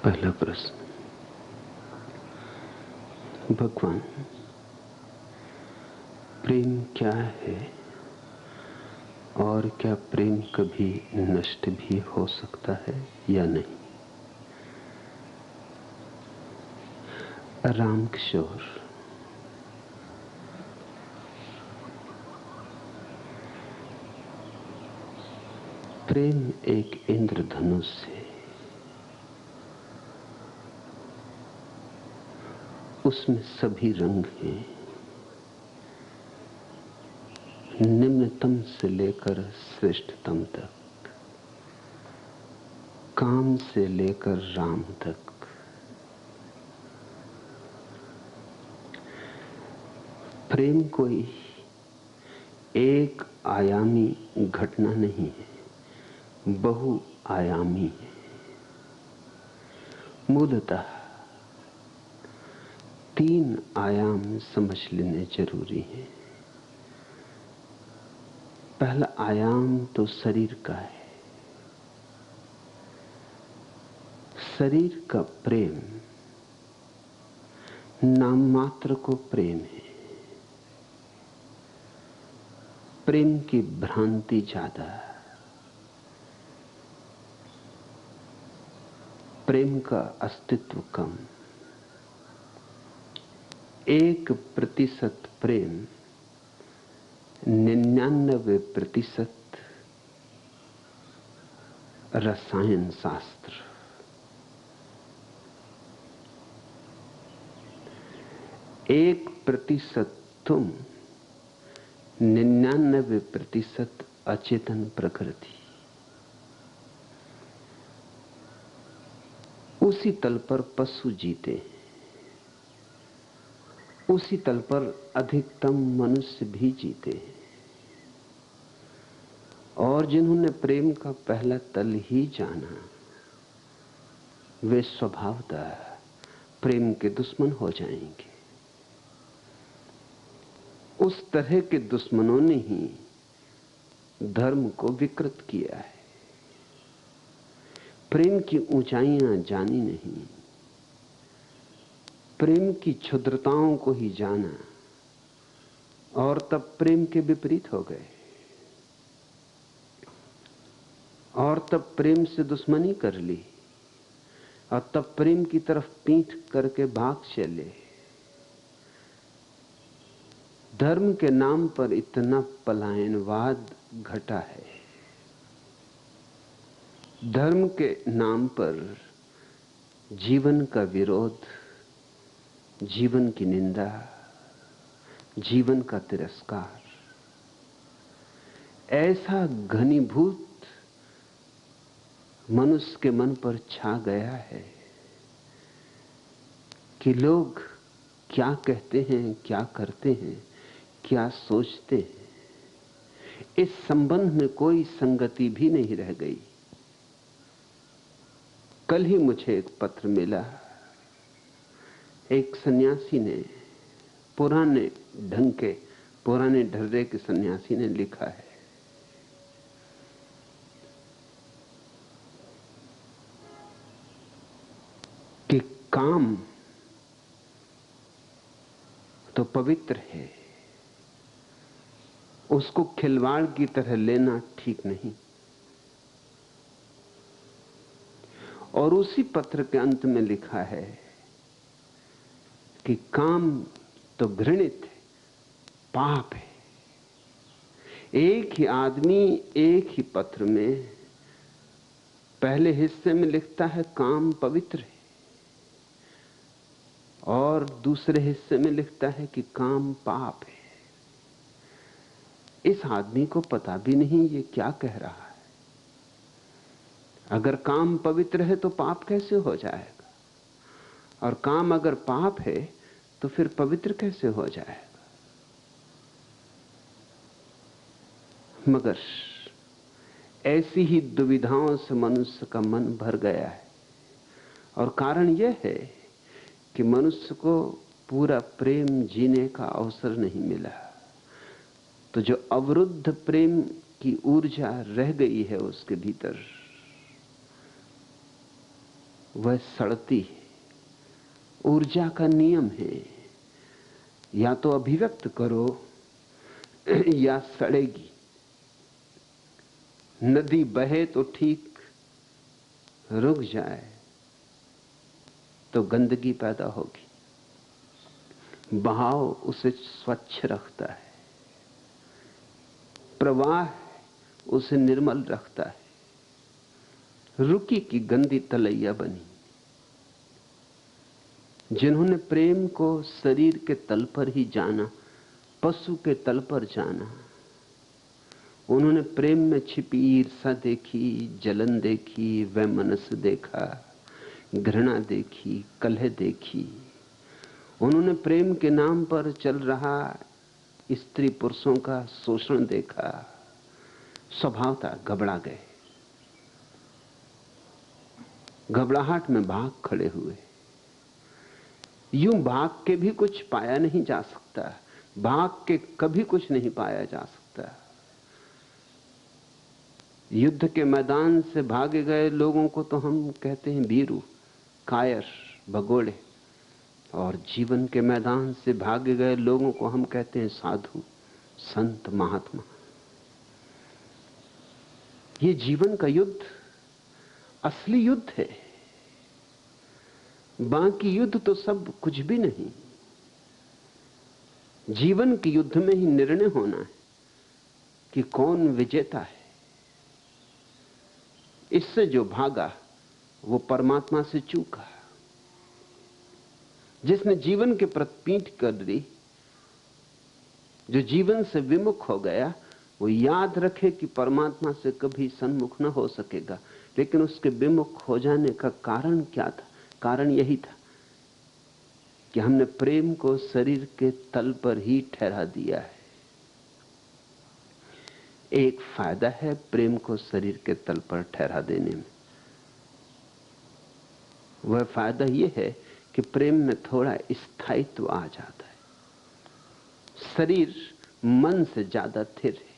पहला प्रश्न। भगवान, प्रेम क्या है और क्या प्रेम कभी नष्ट भी हो सकता है या नहीं? राम किशोर। प्रेम एक इंद्रधनुष है। उसमें सभी रंग हैं, निम्नतम से लेकर श्रेष्ठतम तक, काम से लेकर राम तक। प्रेम कोई एक आयामी घटना नहीं है, बहुआयामी है। मूलतः 3 आयाम समझ लेने जरूरी है। पहला आयाम तो शरीर का है। शरीर का प्रेम नाम मात्र को प्रेम है। प्रेम की भ्रांति ज्यादा है। प्रेम का अस्तित्व कम। 1% प्रेम 99% रसायन शास्त्र। 1% तुम, 99% अचेतन प्रकृति। उसी तल पर पशु जीते हैं। उसी तल पर अधिकतम मनुष्य भी जीते हैं। और जिन्होंने प्रेम का पहला तल ही जाना, वे स्वभावतः प्रेम के दुश्मन हो जाएंगे। उस तरह के दुश्मनों ने ही धर्म को विकृत किया है। प्रेम की ऊंचाइयां जानी नहीं, प्रेम की क्षुद्रताओं को ही जाना, और तब प्रेम के विपरीत हो गए, और तब प्रेम से दुश्मनी कर ली, और तब प्रेम की तरफ पीठ करके भाग चले। धर्म के नाम पर इतना पलायनवाद घटा है। धर्म के नाम पर जीवन का विरोध, जीवन की निंदा, जीवन का तिरस्कार ऐसा घनीभूत मनुष्य के मन पर छा गया है कि लोग क्या कहते हैं, क्या करते हैं, क्या सोचते हैं, इस संबंध में कोई संगति भी नहीं रह गई। कल ही मुझे एक पत्र मिला। एक सन्यासी ने, पुराने ढंग के, पुराने ढर्रे के सन्यासी ने लिखा है कि काम तो पवित्र है, उसको खिलवाड़ की तरह लेना ठीक नहीं। और उसी पत्र के अंत में लिखा है कि काम तो घृणित है, पाप है। एक ही आदमी एक ही पत्र में पहले हिस्से में लिखता है काम पवित्र है, और दूसरे हिस्से में लिखता है कि काम पाप है। इस आदमी को पता भी नहीं ये क्या कह रहा है। अगर काम पवित्र है तो पाप कैसे हो जाएगा, और काम अगर पाप है तो फिर पवित्र कैसे हो जाएगा। मगर ऐसी ही दुविधाओं से मनुष्य का मन भर गया है, और कारण यह है कि मनुष्य को पूरा प्रेम जीने का अवसर नहीं मिला। तो जो अवरुद्ध प्रेम की ऊर्जा रह गई है उसके भीतर, वह सड़ती है। ऊर्जा का नियम है, या तो अभिव्यक्त करो या सड़ेगी। नदी बहे तो ठीक, रुक जाए तो गंदगी पैदा होगी। बहाव उसे स्वच्छ रखता है, प्रवाह उसे निर्मल रखता है। रुकी की गंदी तलैया बनी। जिन्होंने प्रेम को शरीर के तल पर ही जाना, पशु के तल पर जाना, उन्होंने प्रेम में छिपी ईर्ष्या देखी, जलन देखी, वैमनस्य देखा, घृणा देखी, कलह देखी। उन्होंने प्रेम के नाम पर चल रहा स्त्री पुरुषों का शोषण देखा। स्वभावतः घबरा गए, घबराहट में भाग खड़े हुए। यूं भाग के भी कुछ पाया नहीं जा सकता, भाग के कभी कुछ नहीं पाया जा सकता। युद्ध के मैदान से भागे गए लोगों को तो हम कहते हैं भीरू, कायर, भगोड़े, और जीवन के मैदान से भागे गए लोगों को हम कहते हैं साधु, संत, महात्मा। ये जीवन का युद्ध असली युद्ध है। बाकी युद्ध तो सब कुछ भी नहीं। जीवन के युद्ध में ही निर्णय होना है कि कौन विजेता है। इससे जो भागा वो परमात्मा से चूका। जिसने जीवन के प्रति पीठ कर दी, जो जीवन से विमुख हो गया, वो याद रखे कि परमात्मा से कभी सन्मुख न हो सकेगा। लेकिन उसके विमुख हो जाने का कारण क्या था? कारण यही था कि हमने प्रेम को शरीर के तल पर ही ठहरा दिया है। एक फायदा है प्रेम को शरीर के तल पर ठहरा देने में। वह फायदा यह है कि प्रेम में थोड़ा स्थायित्व आ जाता है। शरीर मन से ज्यादा स्थिर है,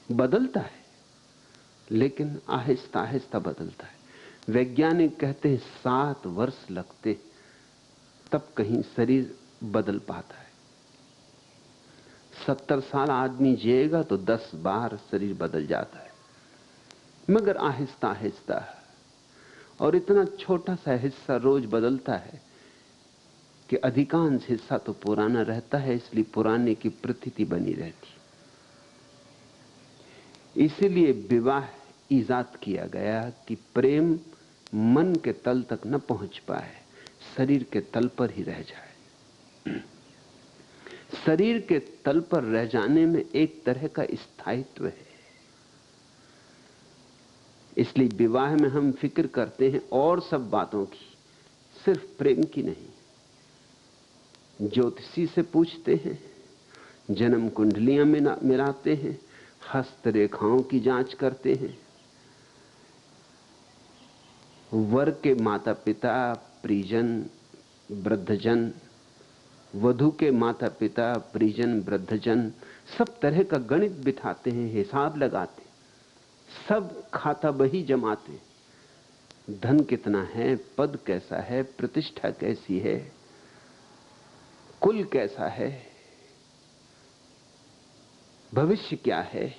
बदलता है लेकिन आहिस्ता आहिस्ता बदलता है। वैज्ञानिक कहते हैं 7 वर्ष लगते तब कहीं शरीर बदल पाता है। 70 साल आदमी जिएगा तो 10 बार शरीर बदल जाता है, मगर आहिस्ता आहिस्ता। और इतना छोटा सा हिस्सा रोज बदलता है कि अधिकांश हिस्सा तो पुराना रहता है, इसलिए पुराने की प्रतीति बनी रहती। इसीलिए विवाह ईजाद किया गया कि प्रेम मन के तल तक न पहुंच पाए, शरीर के तल पर ही रह जाए। शरीर के तल पर रह जाने में एक तरह का स्थायित्व है। इसलिए विवाह में हम फिक्र करते हैं और सब बातों की, सिर्फ प्रेम की नहीं। ज्योतिषी से पूछते हैं, जन्म कुंडलियां मिलाते हैं, हस्तरेखाओं की जांच करते हैं, वर के माता पिता, परिजन, वृद्धजन, वधू के माता पिता, परिजन, वृद्धजन, सब तरह का गणित बिठाते हैं, हिसाब लगाते, सब खाता बही जमाते। धन कितना है, पद कैसा है, प्रतिष्ठा कैसी है, कुल कैसा है, भविष्य क्या है,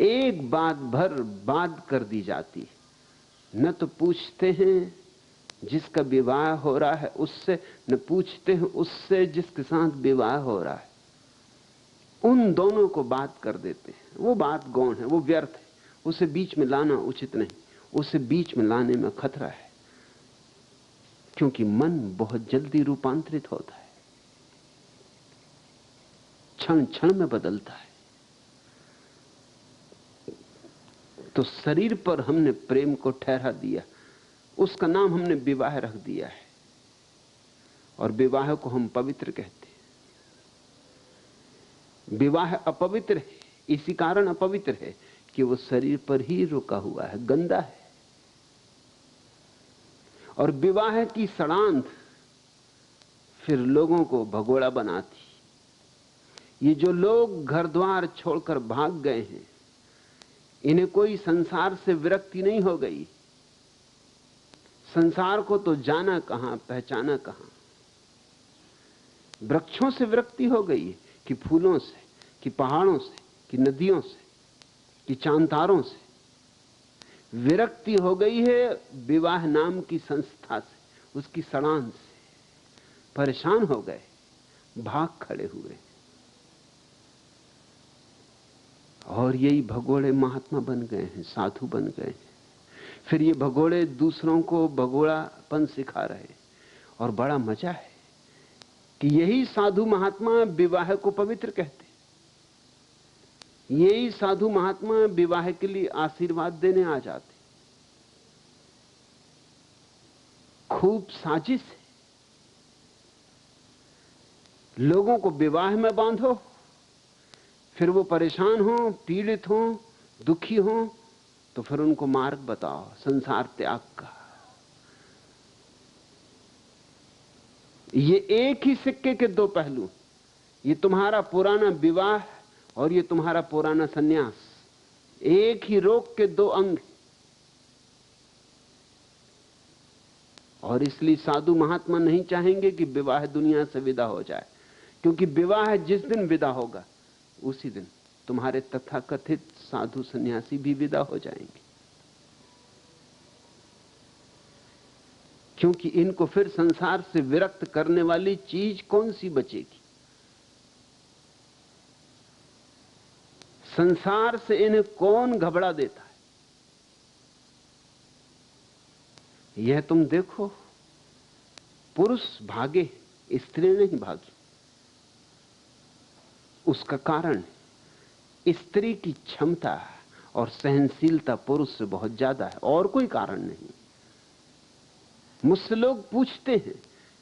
एक बात भर बात कर दी जाती। न तो पूछते हैं जिसका विवाह हो रहा है उससे, न पूछते हैं उससे जिसके साथ विवाह हो रहा है। उन दोनों को बात कर देते हैं। वो बात गौण है, वो व्यर्थ है, उसे बीच में लाना उचित नहीं। उसे बीच में लाने में खतरा है, क्योंकि मन बहुत जल्दी रूपांतरित होता है, क्षण क्षण में बदलता है। तो शरीर पर हमने प्रेम को ठहरा दिया, उसका नाम हमने विवाह रख दिया है, और विवाह को हम पवित्र कहते हैं। विवाह अपवित्र है, इसी कारण अपवित्र है कि वो शरीर पर ही रुका हुआ है, गंदा है। और विवाह की सड़ांध फिर लोगों को भगोड़ा बनाती। ये जो लोग घर द्वार छोड़कर भाग गए हैं, इन्हें कोई संसार से विरक्ति नहीं हो गई। संसार को तो जाना कहां, पहचाना कहां। वृक्षों से विरक्ति हो गई कि फूलों से, कि पहाड़ों से, कि नदियों से, कि चांतारों से। विरक्ति हो गई है विवाह नाम की संस्था से, उसकी सड़ान से। परेशान हो गए, भाग खड़े हुए। और यही भगोड़े महात्मा बन गए हैं, साधु बन गए हैं। फिर ये भगोड़े दूसरों को भगोड़ापन सिखा रहे। और बड़ा मजा है कि यही साधु महात्मा विवाह को पवित्र कहते, यही साधु महात्मा विवाह के लिए आशीर्वाद देने आ जाते। खूब साजिश है। लोगों को विवाह में बांधो, फिर वो परेशान हो, पीड़ित हो, दुखी हो, तो फिर उनको मार्ग बताओ संसार त्याग का। ये एक ही सिक्के के दो पहलू। ये तुम्हारा पुराना विवाह और ये तुम्हारा पुराना सन्यास, एक ही रोग के दो अंग। और इसलिए साधु महात्मा नहीं चाहेंगे कि विवाह दुनिया से विदा हो जाए, क्योंकि विवाह जिस दिन विदा होगा उसी दिन तुम्हारे तथाकथित साधु सन्यासी भी विदा हो जाएंगे। क्योंकि इनको फिर संसार से विरक्त करने वाली चीज कौन सी बचेगी? संसार से इन्हें कौन घबरा देता है? यह तुम देखो, पुरुष भागे, स्त्री नहीं भागी। उसका कारण स्त्री की क्षमता और सहनशीलता पुरुष से बहुत ज्यादा है, और कोई कारण नहीं। मुझसे लोग पूछते हैं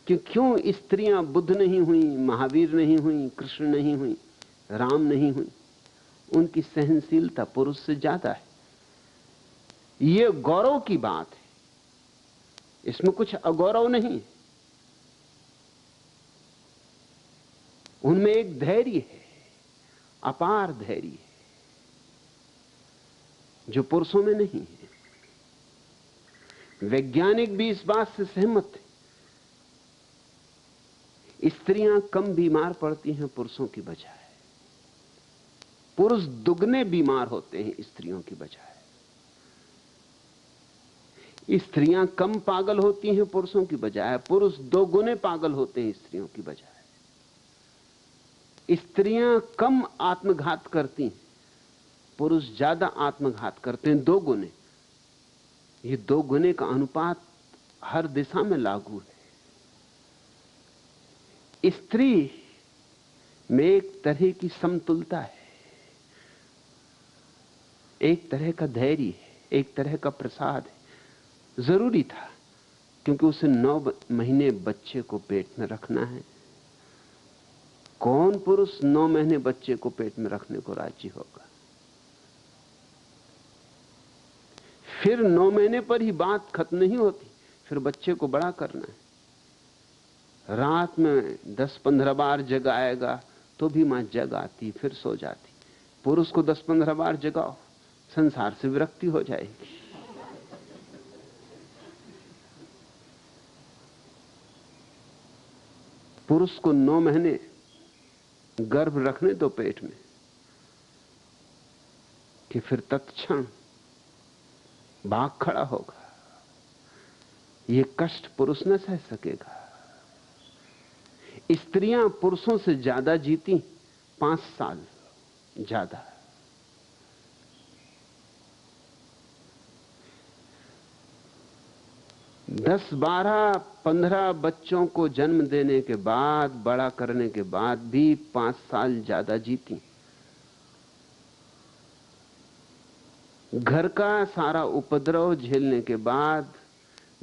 कि क्यों स्त्रियां बुद्ध नहीं हुई, महावीर नहीं हुई, कृष्ण नहीं हुई, राम नहीं हुई? उनकी सहनशीलता पुरुष से ज्यादा है। यह गौरव की बात है, इसमें कुछ अगौरव नहीं। उनमें एक धैर्य है, अपार धैर्य है, जो पुरुषों में नहीं है। वैज्ञानिक भी इस बात से सहमत है। स्त्रियां कम बीमार पड़ती हैं पुरुषों की बजाय, पुरुष दुगने बीमार होते हैं स्त्रियों की बजाय। स्त्रियां कम पागल होती हैं पुरुषों की बजाय, पुरुष दो गुने पागल होते हैं स्त्रियों की बजाय। स्त्रियां कम आत्मघात करती हैं, पुरुष ज्यादा आत्मघात करते हैं, दो गुने। ये दो गुने का अनुपात हर दिशा में लागू है। स्त्री में एक तरह की समतुलता है, एक तरह का धैर्य है, एक तरह का प्रसाद है। जरूरी था, क्योंकि उसे 9 महीने बच्चे को पेट में रखना है। कौन पुरुष 9 महीने बच्चे को पेट में रखने को राजी होगा? फिर 9 महीने पर ही बात खत्म नहीं होती, फिर बच्चे को बड़ा करना है। रात में 10-15 बार जगाएगा तो भी मां जग आती, फिर सो जाती। पुरुष को 10-15 बार जगाओ, संसार से विरक्ति हो जाएगी। पुरुष को 9 महीने गर्भ रखने दो पेट में, कि फिर तत्क्षण भाग खड़ा होगा। ये कष्ट पुरुष न सह सकेगा। स्त्रियां पुरुषों से ज्यादा जीती, 5 साल ज्यादा। दस 12-15 बच्चों को जन्म देने के बाद, बड़ा करने के बाद भी 5 साल ज्यादा जीती। घर का सारा उपद्रव झेलने के बाद,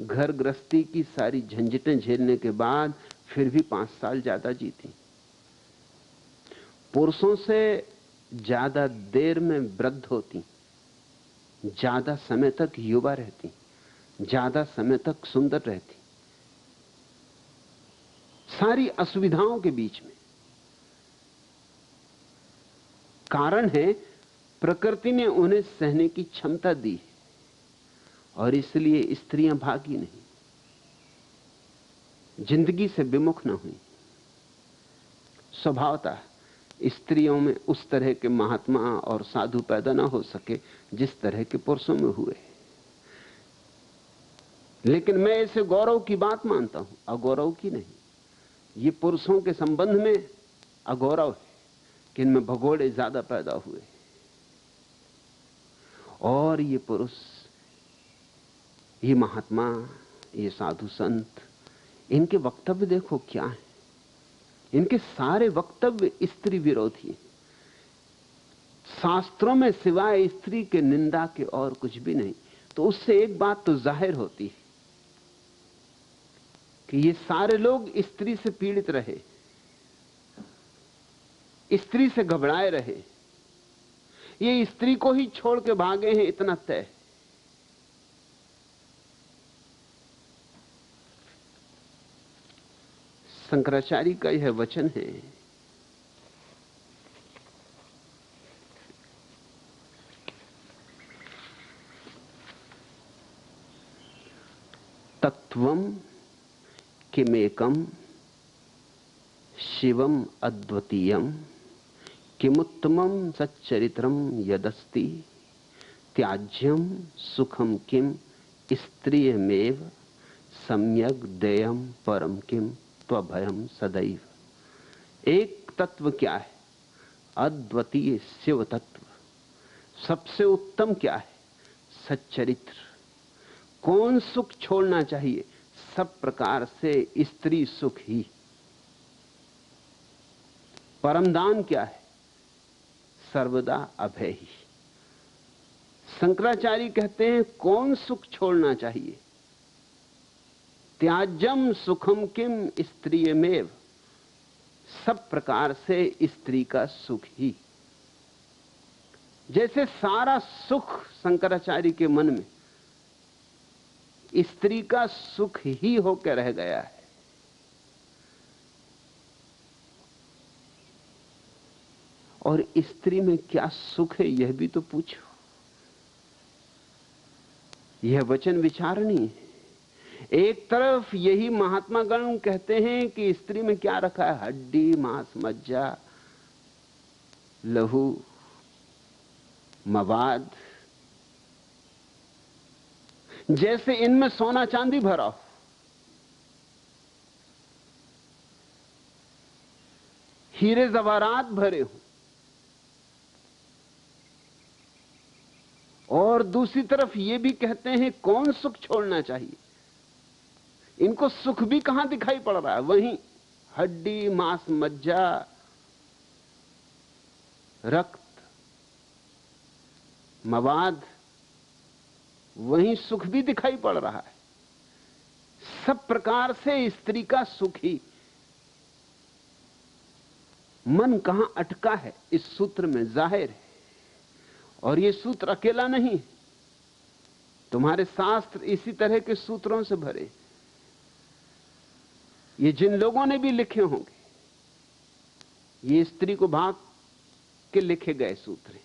घर गृहस्थी की सारी झंझटें झेलने के बाद फिर भी 5 साल ज्यादा जीती। पुरुषों से ज्यादा देर में वृद्ध होती, ज्यादा समय तक युवा रहती, ज्यादा समय तक सुंदर रहती, सारी असुविधाओं के बीच में। कारण है प्रकृति ने उन्हें सहने की क्षमता दी और इसलिए स्त्रियां भागी नहीं, जिंदगी से विमुख न हुई। स्वभावतः स्त्रियों में उस तरह के महात्मा और साधु पैदा ना हो सके जिस तरह के पुरुषों में हुए। लेकिन मैं इसे गौरव की बात मानता हूं, अगौरव की नहीं। ये पुरुषों के संबंध में अगौरव है कि इनमें भगोड़े ज्यादा पैदा हुए और ये पुरुष, ये महात्मा, ये साधु संत, इनके वक्तव्य देखो क्या है। इनके सारे वक्तव्य स्त्री विरोधी, शास्त्रों में सिवाय स्त्री के निंदा के और कुछ भी नहीं। तो उससे एक बात तो जाहिर होती है कि ये सारे लोग स्त्री से पीड़ित रहे, स्त्री से घबराए रहे, ये स्त्री को ही छोड़ के भागे हैं, इतना तय। शंकराचार्य का यह वचन है, तत्वम किमेकम शिवम अद्वितीयम किमुत्तमं सच्चरित्रम यदस्ति त्याज्यम सुखम किम स्त्रियमेव सम्यक देयम परम किम त्वभयम सदैव। एक तत्व क्या है? अद्वितीय शिव तत्व। सबसे उत्तम क्या है? सच्चरित्र। कौन सुख छोड़ना चाहिए? सब प्रकार से स्त्री सुख ही। परमदान क्या है? सर्वदा अभय ही। शंकराचार्य कहते हैं कौन सुख छोड़ना चाहिए? त्याज्यम सुखम किम स्त्रियमेव। सब प्रकार से स्त्री का सुख ही। जैसे सारा सुख शंकराचार्य के मन में स्त्री का सुख ही होकर रह गया है। और स्त्री में क्या सुख है यह भी तो पूछो। यह वचन विचारणीय है। एक तरफ यही महात्मा गण कहते हैं कि स्त्री में क्या रखा है? हड्डी, मांस, मज्जा, लहू, मवाद, जैसे इनमें सोना चांदी भरा हो। हीरे जवाहरात भरे हो। और दूसरी तरफ ये भी कहते हैं कौन सुख छोड़ना चाहिए? इनको सुख भी कहां दिखाई पड़ रहा है? वहीं हड्डी, मांस, मज्जा, रक्त, मवाद, वहीं सुख भी दिखाई पड़ रहा है। सब प्रकार से स्त्री का सुख ही। मन कहां अटका है इस सूत्र में जाहिर है। और ये सूत्र अकेला नहीं, तुम्हारे शास्त्र इसी तरह के सूत्रों से भरे। ये जिन लोगों ने भी लिखे होंगे, ये स्त्री को भाग के लिखे गए सूत्र हैं।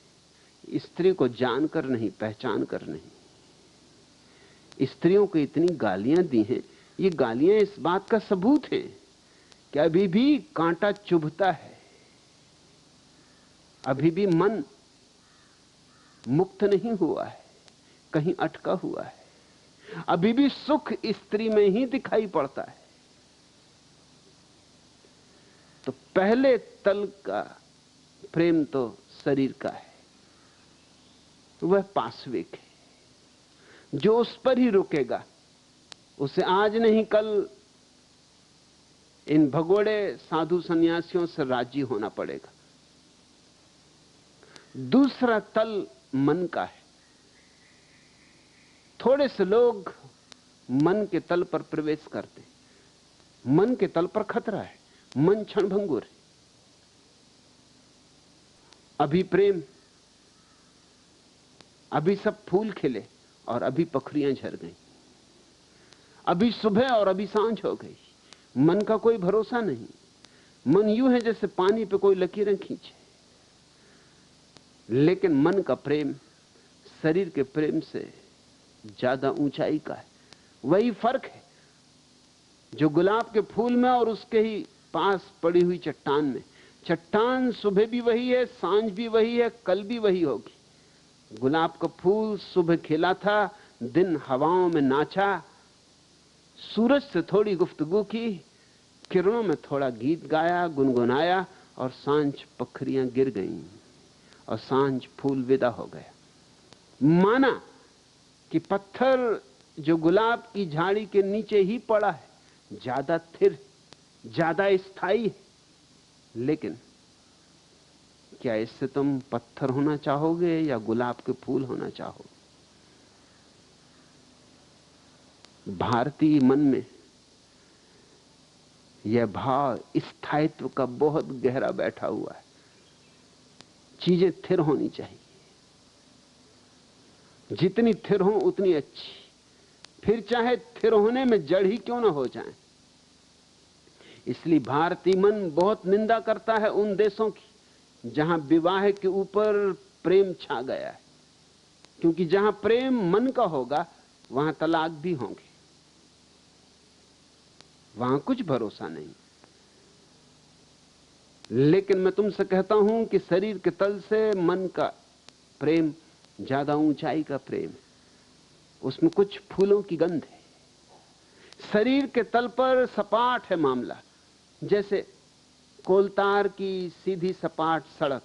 स्त्री को जानकर नहीं, पहचान कर नहीं। स्त्रियों को इतनी गालियां दी हैं, ये गालियां इस बात का सबूत है कि अभी भी कांटा चुभता है, अभी भी मन मुक्त नहीं हुआ है, कहीं अटका हुआ है। अभी भी सुख स्त्री में ही दिखाई पड़ता है। तो पहले तल का प्रेम तो शरीर का है, वह पाश्विक है। जो उस पर ही रुकेगा उसे आज नहीं कल इन भगोड़े साधु सन्यासियों से राजी होना पड़ेगा। दूसरा तल मन का है। थोड़े से लोग मन के तल पर प्रवेश करते, मन के तल पर खतरा है, मन क्षणभंगुर है। अभी प्रेम, अभी सब फूल खिले और अभी पखरियां झर गई, अभी सुबह और अभी सांझ हो गई। मन का कोई भरोसा नहीं। मन यूं है जैसे पानी पे कोई लकीरें खींचे। लेकिन मन का प्रेम शरीर के प्रेम से ज्यादा ऊंचाई का है। वही फर्क है जो गुलाब के फूल में और उसके ही पास पड़ी हुई चट्टान में। चट्टान सुबह भी वही है, सांझ भी वही है, कल भी वही होगी। गुलाब का फूल सुबह खिला था, दिन हवाओं में नाचा, सूरज से थोड़ी गुफ्तगू की, किरणों में थोड़ा गीत गाया, गुनगुनाया, और सांझ पखरियां गिर गईं और सांझ फूल विदा हो गया। माना कि पत्थर जो गुलाब की झाड़ी के नीचे ही पड़ा है ज्यादा स्थिर, ज्यादा स्थायी है, लेकिन क्या इससे तुम पत्थर होना चाहोगे या गुलाब के फूल होना चाहोगे? भारतीय मन में यह भाव स्थायित्व का बहुत गहरा बैठा हुआ है। चीजें स्थिर होनी चाहिए, जितनी स्थिर हो उतनी अच्छी, फिर चाहे स्थिर होने में जड़ ही क्यों ना हो जाए। इसलिए भारतीय मन बहुत निंदा करता है उन देशों की जहां विवाह के ऊपर प्रेम छा गया है, क्योंकि जहां प्रेम मन का होगा वहां तलाक भी होंगे, वहां कुछ भरोसा नहीं। लेकिन मैं तुमसे कहता हूं कि शरीर के तल से मन का प्रेम ज्यादा ऊंचाई का प्रेम है, उसमें कुछ फूलों की गंध है। शरीर के तल पर सपाट है मामला, जैसे कोलतार की सीधी सपाट सड़क,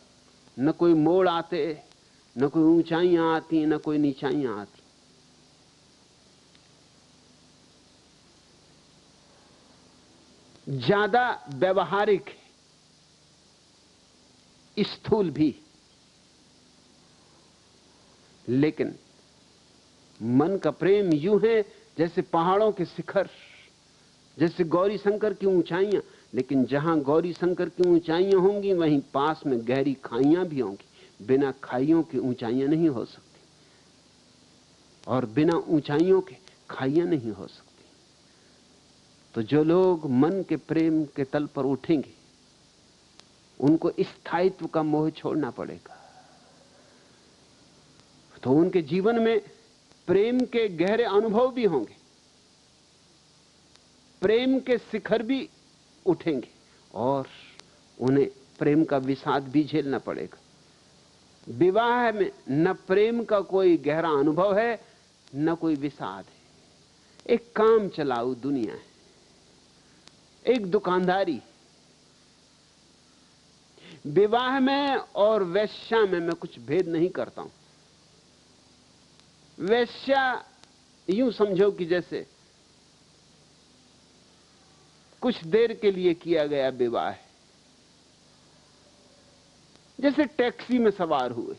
न कोई मोड़ आते, न कोई ऊंचाइयां आती, न कोई नीचाइयां आती। ज्यादा व्यवहारिक है, स्थूल भी, लेकिन मन का प्रेम यूं है जैसे पहाड़ों के शिखर, जैसे गौरी शंकर की ऊंचाइयां। लेकिन जहां गौरी शंकर की ऊंचाइयां होंगी वहीं पास में गहरी खाइयां भी होंगी। बिना खाइयों की ऊंचाइयां नहीं हो सकती, और बिना ऊंचाइयों के खाइयां नहीं हो सकती। तो जो लोग मन के प्रेम के तल पर उठेंगे उनको स्थायित्व का मोह छोड़ना पड़ेगा। तो उनके जीवन में प्रेम के गहरे अनुभव भी होंगे, प्रेम के शिखर भी उठेंगे, और उन्हें प्रेम का विषाद भी झेलना पड़ेगा। विवाह में न प्रेम का कोई गहरा अनुभव है, न कोई विषाद है। एक काम चलाऊ दुनिया है, एक दुकानदारी। विवाह में और वेश्या में मैं कुछ भेद नहीं करता हूं। वेश्या यूं समझो कि जैसे कुछ देर के लिए किया गया विवाह है, जैसे टैक्सी में सवार हुए,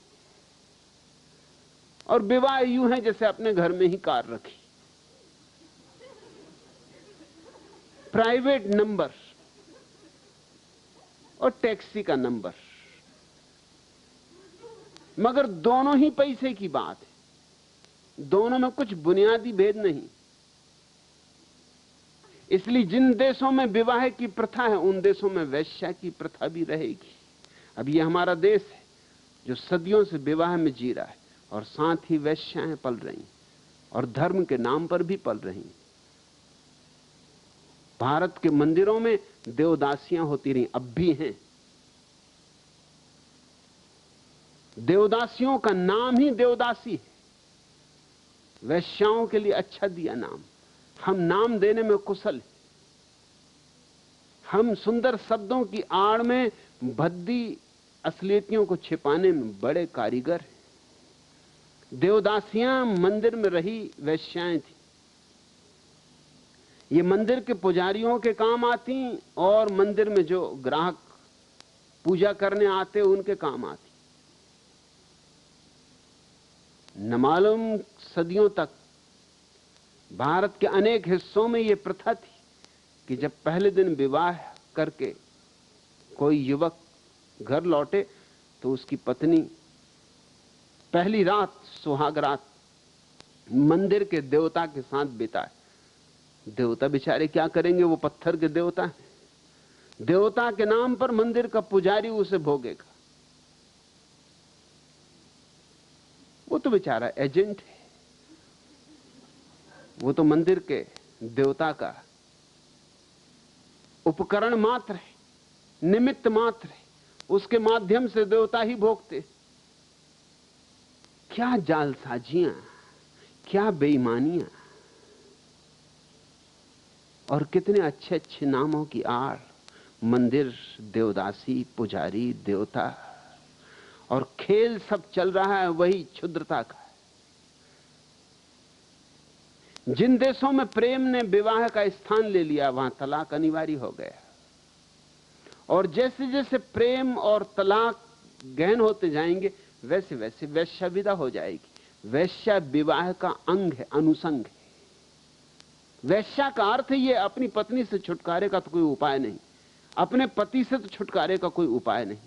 और विवाह यूं है जैसे अपने घर में ही कार रखी, प्राइवेट नंबर और टैक्सी का नंबर, मगर दोनों ही पैसे की बात है, दोनों में कुछ बुनियादी भेद नहीं। इसलिए जिन देशों में विवाह की प्रथा है उन देशों में वेश्या की प्रथा भी रहेगी। अब ये हमारा देश है जो सदियों से विवाह में जी रहा है, और साथ ही वेश्याएं पल रही और धर्म के नाम पर भी पल रही। भारत के मंदिरों में देवदासियां होती रही, अब भी हैं। देवदासियों का नाम ही देवदासी है, वेश्याओं के लिए अच्छा दिया नाम। हम नाम देने में कुशल हैं, हम सुंदर शब्दों की आड़ में भद्दी असलियतियों को छिपाने में बड़े कारीगर हैं। देवदासियां मंदिर में रही वेश्याएं थी, ये मंदिर के पुजारियों के काम आती और मंदिर में जो ग्राहक पूजा करने आते उनके काम आती। न मालूम सदियों तक भारत के अनेक हिस्सों में यह प्रथा थी कि जब पहले दिन विवाह करके कोई युवक घर लौटे तो उसकी पत्नी पहली रात, सुहाग रात, मंदिर के देवता के साथ बिताए। देवता बेचारे क्या करेंगे, वो पत्थर के देवता हैं। देवता के नाम पर मंदिर का पुजारी उसे भोगेगा। वो तो बेचारा एजेंट है, वो तो मंदिर के देवता का उपकरण मात्र है, निमित्त मात्र है, उसके माध्यम से देवता ही भोगते। क्या जालसाजियां, क्या बेईमानियां, और कितने अच्छे अच्छे नामों की आड़, मंदिर, देवदासी, पुजारी, देवता, और खेल सब चल रहा है वही क्षुद्रता का। जिन देशों में प्रेम ने विवाह का स्थान ले लिया वहां तलाक अनिवार्य हो गया, और जैसे जैसे प्रेम और तलाक गहन होते जाएंगे वैसे वैसे वैश्या विदा हो जाएगी। वैश्या विवाह का अंग है, अनुसंग है। वैश्या का अर्थ है ये अपनी पत्नी से छुटकारे का तो कोई उपाय नहीं, अपने पति से तो छुटकारे का कोई उपाय नहीं।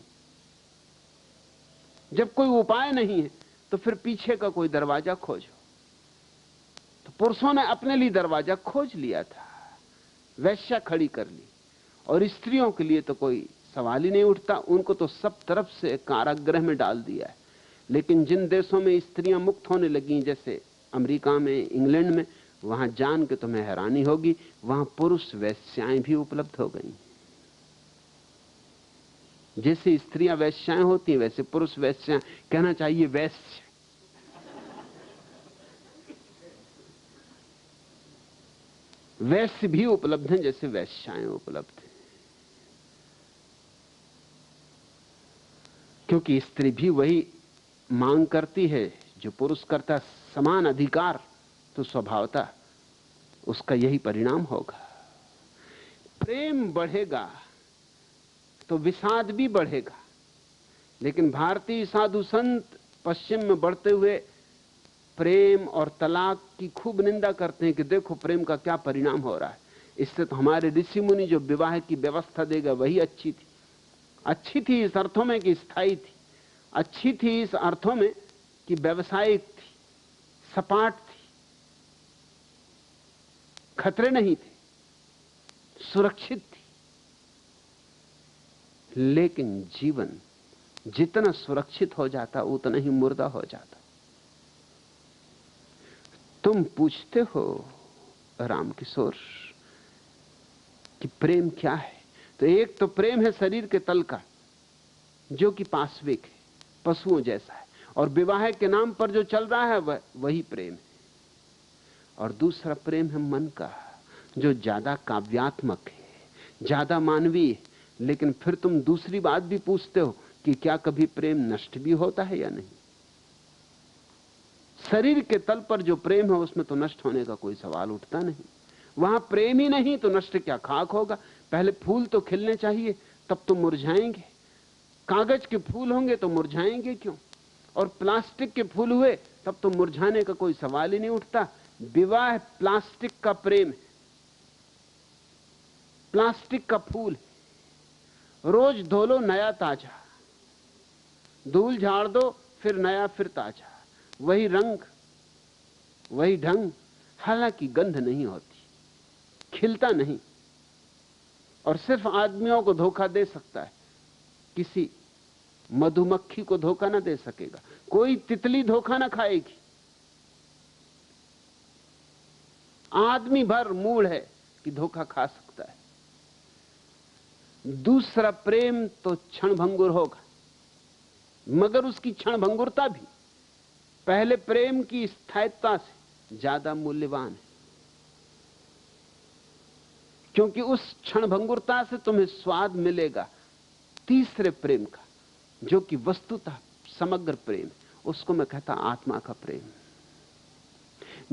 जब कोई उपाय नहीं है तो फिर पीछे का कोई दरवाजा खोजो। तो पुरुषों ने अपने लिए दरवाजा खोज लिया था, वैश्या खड़ी कर ली, और स्त्रियों के लिए तो कोई सवाल ही नहीं उठता, उनको तो सब तरफ से कारागृह में डाल दिया है। लेकिन जिन देशों में स्त्रियां मुक्त होने लगी, जैसे अमेरिका में, इंग्लैंड में, वहां जान के तुम्हें हैरानी होगी, वहां पुरुष वैश्याएं भी उपलब्ध हो गई। जैसे स्त्रियां वैश्याएं होती हैं वैसे पुरुष वैश्याएं, कहना चाहिए वैश्य। वैश्य भी उपलब्ध हैं जैसे वैश्याएं उपलब्ध हैं, क्योंकि स्त्री भी वही मांग करती है जो पुरुष करता, समान अधिकार, तो स्वभावतः उसका यही परिणाम होगा। प्रेम बढ़ेगा तो विषाद भी बढ़ेगा। लेकिन भारतीय साधु संत पश्चिम में बढ़ते हुए प्रेम और तलाक की खूब निंदा करते हैं कि देखो प्रेम का क्या परिणाम हो रहा है। इससे तो हमारे ऋषि मुनि जो विवाह की व्यवस्था देगा वही अच्छी थी। अच्छी थी इस अर्थों में कि स्थायी थी, अच्छी थी इस अर्थों में कि व्यवसायिक थी, सपाट थी, खतरे नहीं थे, सुरक्षित थी। लेकिन जीवन जितना सुरक्षित हो जाता उतना ही मुर्दा हो जाता। तुम पूछते हो रामकिशोर कि प्रेम क्या है, तो एक तो प्रेम है शरीर के तल का जो कि पाश्विक है, पशुओं जैसा है, और विवाह के नाम पर जो चल रहा है वही प्रेम है। और दूसरा प्रेम है मन का, जो ज्यादा काव्यात्मक है, ज्यादा मानवीय है। लेकिन फिर तुम दूसरी बात भी पूछते हो कि क्या कभी प्रेम नष्ट भी होता है या नहीं। शरीर के तल पर जो प्रेम है उसमें तो नष्ट होने का कोई सवाल उठता नहीं। वहां प्रेम ही नहीं तो नष्ट क्या, खाक होगा। पहले फूल तो खिलने चाहिए, तब तो मुरझाएंगे। कागज के फूल होंगे तो मुरझाएंगे क्यों, और प्लास्टिक के फूल हुए तब तो मुरझाने का कोई सवाल ही नहीं उठता। विवाह प्लास्टिक का प्रेम है, प्लास्टिक का फूल। रोज धो लो नया ताजा, धूल झाड़ दो फिर नया फिर ताजा, वही रंग वही ढंग, हालांकि गंध नहीं होती, खिलता नहीं, और सिर्फ आदमियों को धोखा दे सकता है, किसी मधुमक्खी को धोखा ना दे सकेगा, कोई तितली धोखा ना खाएगी। आदमी भर मूड है कि धोखा खा सकता है। दूसरा प्रेम तो क्षणभंगुर होगा, मगर उसकी क्षणभंगुरता भी पहले प्रेम की स्थायित्व से ज्यादा मूल्यवान है, क्योंकि उस क्षणभंगुरता से तुम्हें स्वाद मिलेगा तीसरे प्रेम का, जो कि वस्तुतः समग्र प्रेम। उसको मैं कहता आत्मा का प्रेम,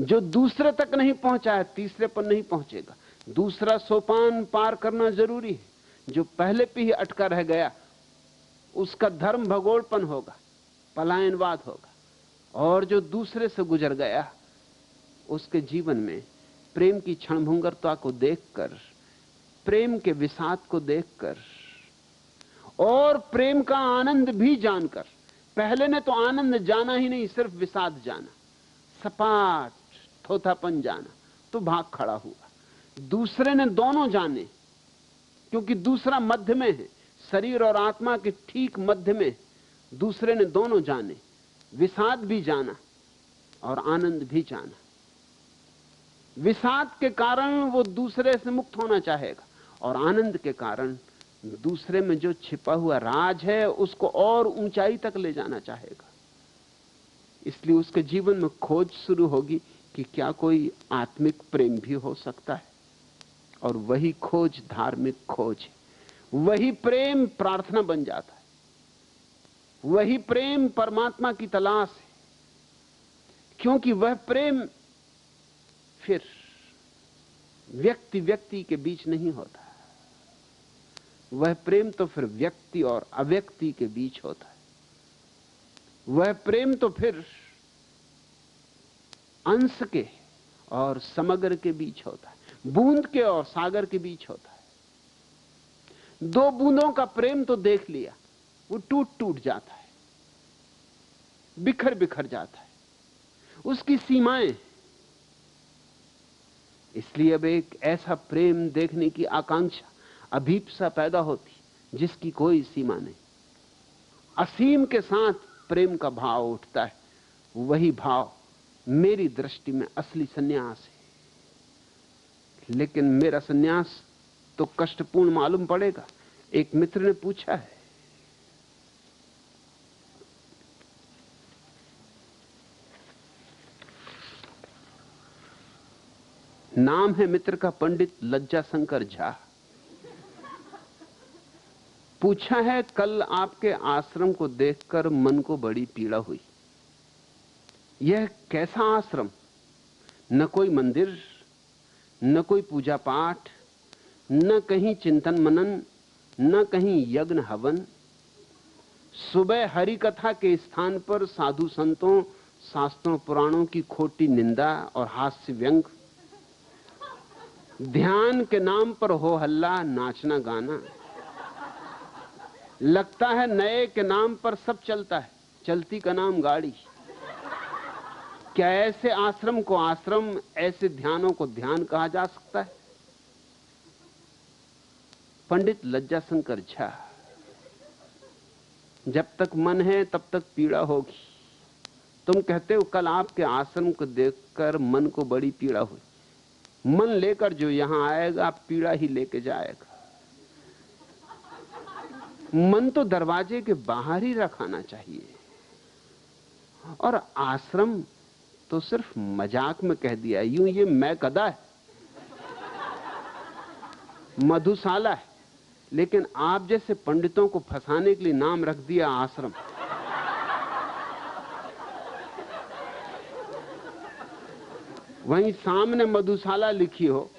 जो दूसरे तक नहीं पहुंचा है तीसरे पर नहीं पहुंचेगा। दूसरा सोपान पार करना जरूरी है, जो पहले पे ही अटका रह गया उसका धर्म भगोड़पन होगा, पलायनवाद होगा। और जो दूसरे से गुजर गया उसके जीवन में प्रेम की क्षणभंगुरता को देखकर, प्रेम के विषाद को देखकर और प्रेम का आनंद भी जानकर, पहले ने तो आनंद जाना ही नहीं, सिर्फ विषाद जाना, सपाट थोथापन जाना, तो भाग खड़ा हुआ। दूसरे ने दोनों जाने, क्योंकि दूसरा मध्य में है, शरीर और आत्मा के ठीक मध्य में। दूसरे ने दोनों जाने, विषाद भी जाना और आनंद भी जाना। विषाद के कारण वो दूसरे से मुक्त होना चाहेगा और आनंद के कारण दूसरे में जो छिपा हुआ राज है उसको और ऊंचाई तक ले जाना चाहेगा। इसलिए उसके जीवन में खोज शुरू होगी कि क्या कोई आत्मिक प्रेम भी हो सकता है, और वही खोज धार्मिक खोज है। वही प्रेम प्रार्थना बन जाता है, वही प्रेम परमात्मा की तलाश है, क्योंकि वह प्रेम फिर व्यक्ति व्यक्ति के बीच नहीं होता। वह प्रेम तो फिर व्यक्ति और अव्यक्ति के बीच होता है। वह प्रेम तो फिर अंश के और समग्र के बीच होता है, बूंद के और सागर के बीच होता है। दो बूंदों का प्रेम तो देख लिया, वो टूट टूट जाता है, बिखर बिखर जाता है, उसकी सीमाएं। इसलिए अब एक ऐसा प्रेम देखने की आकांक्षा, अभीप्सा पैदा होती जिसकी कोई सीमा नहीं। असीम के साथ प्रेम का भाव उठता है। वही भाव मेरी दृष्टि में असली सन्यास है। लेकिन मेरा सन्यास तो कष्टपूर्ण मालूम पड़ेगा। एक मित्र ने पूछा है, नाम है मित्र का पंडित लज्जाशंकर झा। पूछा है, कल आपके आश्रम को देखकर मन को बड़ी पीड़ा हुई। यह कैसा आश्रम? न कोई मंदिर, न कोई पूजा पाठ, न कहीं चिंतन मनन, न कहीं यज्ञ हवन। सुबह हरि कथा के स्थान पर साधु संतों, शास्त्रों पुराणों की खोटी निंदा और हास्य व्यंग। ध्यान के नाम पर हो हल्ला, नाचना गाना। लगता है नए के नाम पर सब चलता है, चलती का नाम गाड़ी। क्या ऐसे आश्रम को आश्रम, ऐसे ध्यानों को ध्यान कहा जा सकता है? पंडित लज्जाशंकर झा, जब तक मन है तब तक पीड़ा होगी। तुम कहते हो कल आपके आश्रम को देखकर मन को बड़ी पीड़ा हुई। मन लेकर जो यहां आएगा पीड़ा ही लेके जाएगा। मन तो दरवाजे के बाहर ही रखाना चाहिए। और आश्रम तो सिर्फ मजाक में कह दिया, यूं ये मैं कदा है, मधुशाला है। लेकिन आप जैसे पंडितों को फंसाने के लिए नाम रख दिया आश्रम। वहीं सामने मधुशाला लिखी हो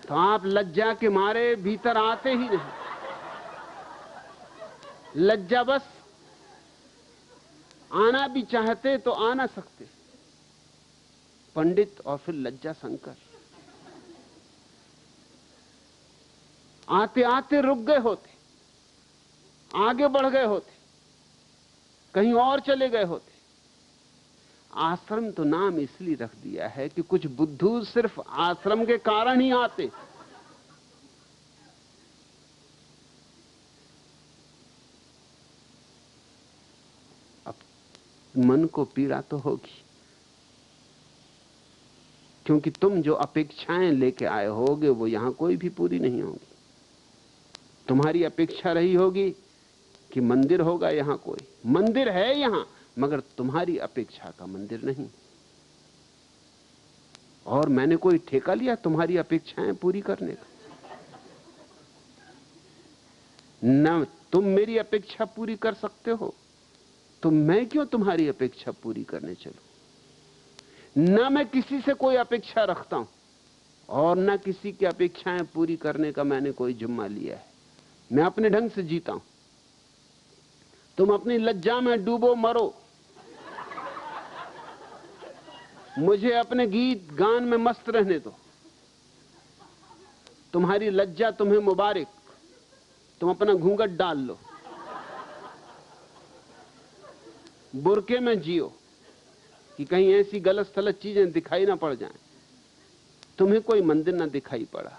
तो आप लज्जा के मारे भीतर आते ही नहीं। लज्जा बस, आना भी चाहते तो आ ना सकते। पंडित और फिर लज्जाशंकर आते आते रुक गए होते, आगे बढ़ गए होते, कहीं और चले गए होते। आश्रम तो नाम इसलिए रख दिया है कि कुछ बुद्धू सिर्फ आश्रम के कारण ही आते। अब मन को पीड़ा तो होगी, क्योंकि तुम जो अपेक्षाएं लेके आए होगे वो यहां कोई भी पूरी नहीं होगी। तुम्हारी अपेक्षा रही होगी कि मंदिर होगा, यहां कोई मंदिर है यहां, मगर तुम्हारी अपेक्षा का मंदिर नहीं। और मैंने कोई ठेका लिया तुम्हारी अपेक्षाएं पूरी करने का? न तुम मेरी अपेक्षा पूरी कर सकते हो तो मैं क्यों तुम्हारी अपेक्षा पूरी करने चलूं? न मैं किसी से कोई अपेक्षा रखता हूं और न किसी की अपेक्षाएं पूरी करने का मैंने कोई जिम्मा लिया है। मैं अपने ढंग से जीता हूं। तुम अपनी लज्जा में डूबो मरो, मुझे अपने गीत गान में मस्त रहने दो। तुम्हारी लज्जा तुम्हें मुबारक, तुम अपना घूंघट डाल लो, बुरके में जियो कि कहीं ऐसी गलत सलत चीजें दिखाई ना पड़ जाएं। तुम्हें कोई मंदिर ना दिखाई पड़ा,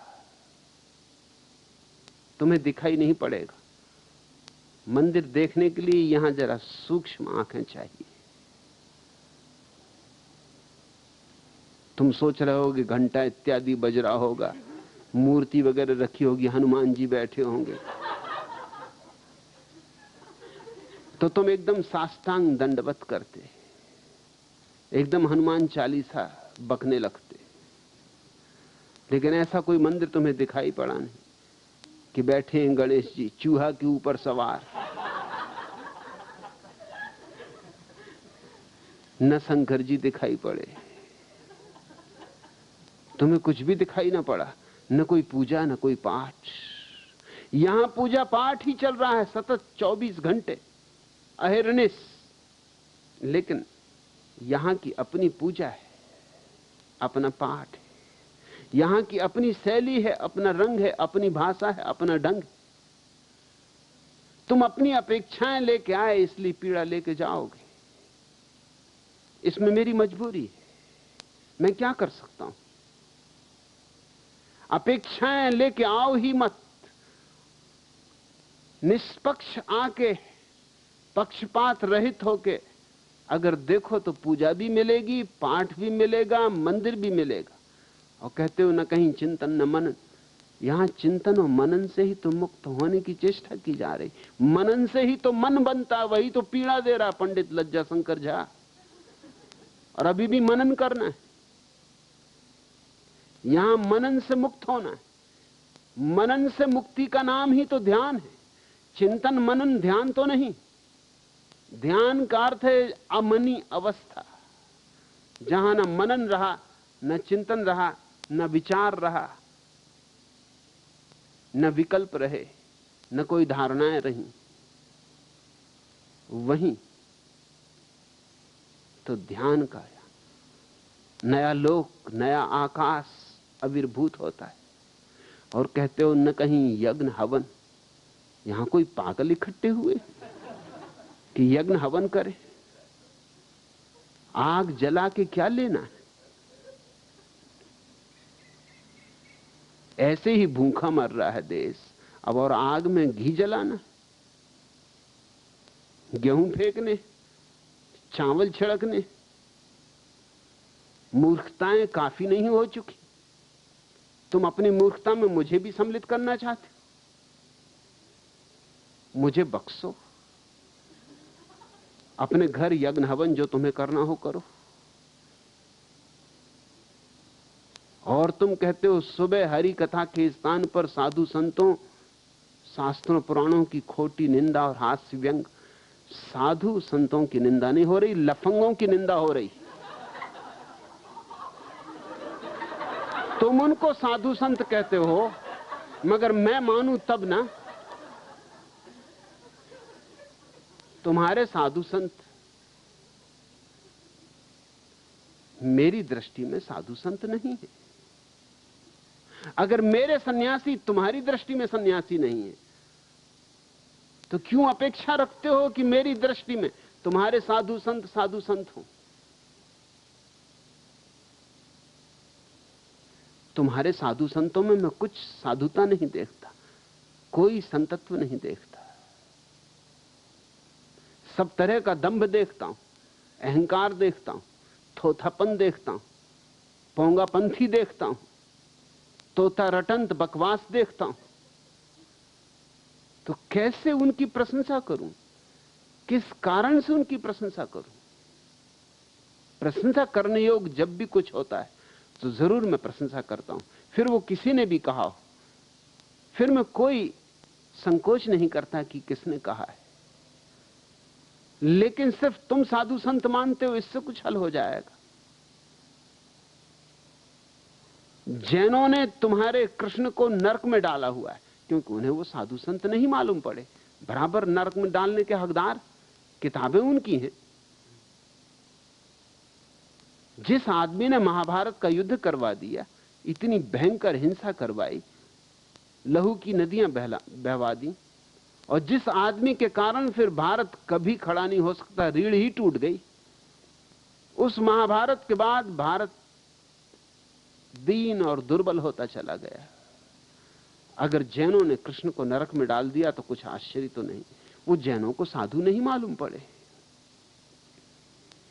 तुम्हें दिखाई नहीं पड़ेगा। मंदिर देखने के लिए यहां जरा सूक्ष्म आंखें चाहिए। तुम सोच रहे हो कि घंटा इत्यादि बज रहा होगा, मूर्ति वगैरह रखी होगी, हनुमान जी बैठे होंगे, तो तुम एकदम साष्टांग दंडवत करते, एकदम हनुमान चालीसा बकने लगते। लेकिन ऐसा कोई मंदिर तुम्हें दिखाई पड़ा नहीं कि बैठे हैं गणेश जी चूहा के ऊपर सवार, न शंकर जी दिखाई पड़े, तुम्हें कुछ भी दिखाई ना पड़ा, न कोई पूजा न कोई पाठ। यहां पूजा पाठ ही चल रहा है सतत 24 घंटे अहिर्निश, लेकिन यहां की अपनी पूजा है, अपना पाठ है, यहां की अपनी शैली है, अपना रंग है, अपनी भाषा है, अपना ढंग। तुम अपनी अपेक्षाएं लेके आए इसलिए पीड़ा लेके जाओगे। इसमें मेरी मजबूरी है, मैं क्या कर सकता हूं। अपेक्षाएं लेके आओ ही मत, निष्पक्ष आके पक्षपात रहित होके अगर देखो तो पूजा भी मिलेगी, पाठ भी मिलेगा, मंदिर भी मिलेगा। और कहते हो न कहीं चिंतन न मनन। यहां चिंतन और मनन से ही तो मुक्त होने की चेष्टा की जा रही। मनन से ही तो मन बनता, वही तो पीड़ा दे रहा पंडित लज्जा शंकर झा। और अभी भी मनन करना है, यहां मनन से मुक्त होना है। मनन से मुक्ति का नाम ही तो ध्यान है। चिंतन मनन ध्यान तो नहीं। ध्यान का अर्थ है अमनी अवस्था, जहां न मनन रहा, न चिंतन रहा, न विचार रहा, न विकल्प रहे, न कोई धारणाएं रही। वहीं तो ध्यान का नया लोक, नया आकाश आविर्भूत होता है। और कहते हो न कहीं यज्ञ हवन। यहां कोई पागल इकट्ठे हुए कि यज्ञ हवन करे। आग जला के क्या लेना है? ऐसे ही भूखा मर रहा है देश, अब और आग में घी जलाना, गेहूं फेंकने, चावल छिड़कने, मूर्खताएं काफी नहीं हो चुकी? तुम अपनी मूर्खता में मुझे भी सम्मिलित करना चाहते हो? मुझे बख्शो, अपने घर यज्ञ हवन जो तुम्हें करना हो करो। और तुम कहते हो सुबह हरि कथा के स्थान पर साधु संतों, शास्त्रों पुराणों की खोटी निंदा और हास्य व्यंग। साधु संतों की निंदा नहीं हो रही, लफंगों की निंदा हो रही। तुम उनको साधु संत कहते हो, मगर मैं मानूं तब ना। तुम्हारे साधु संत मेरी दृष्टि में साधु संत नहीं है। अगर मेरे सन्यासी तुम्हारी दृष्टि में सन्यासी नहीं है, तो क्यों अपेक्षा रखते हो कि मेरी दृष्टि में तुम्हारे साधु संत हो? तुम्हारे साधु संतों में मैं कुछ साधुता नहीं देखता, कोई संतत्व नहीं देखता। सब तरह का दंभ देखता हूं, अहंकार देखता हूं, थोथापन देखता हूं, पोंगापंथी देखता हूं, तोता रटंत बकवास देखता हूं। तो कैसे उनकी प्रशंसा करूं? किस कारण से उनकी प्रशंसा करूं? प्रशंसा करने योग जब भी कुछ होता है तो जरूर मैं प्रशंसा करता हूं, फिर वो किसी ने भी कहा हो, फिर मैं कोई संकोच नहीं करता कि किसने कहा है। लेकिन सिर्फ तुम साधु संत मानते हो, इससे कुछ हल हो जाएगा? जैनों ने तुम्हारे कृष्ण को नरक में डाला हुआ है, क्योंकि उन्हें वो साधु संत नहीं मालूम पड़े। बराबर नरक में डालने के हकदार किताबें उनकी हैं। जिस आदमी ने महाभारत का युद्ध करवा दिया, इतनी भयंकर हिंसा करवाई, लहू की नदियां बहवा दी, और जिस आदमी के कारण फिर भारत कभी खड़ा नहीं हो सकता, रीढ़ ही टूट गई, उस महाभारत के बाद भारत दीन और दुर्बल होता चला गया। अगर जैनों ने कृष्ण को नरक में डाल दिया तो कुछ आश्चर्य तो नहीं। वो जैनों को साधु नहीं मालूम पड़े।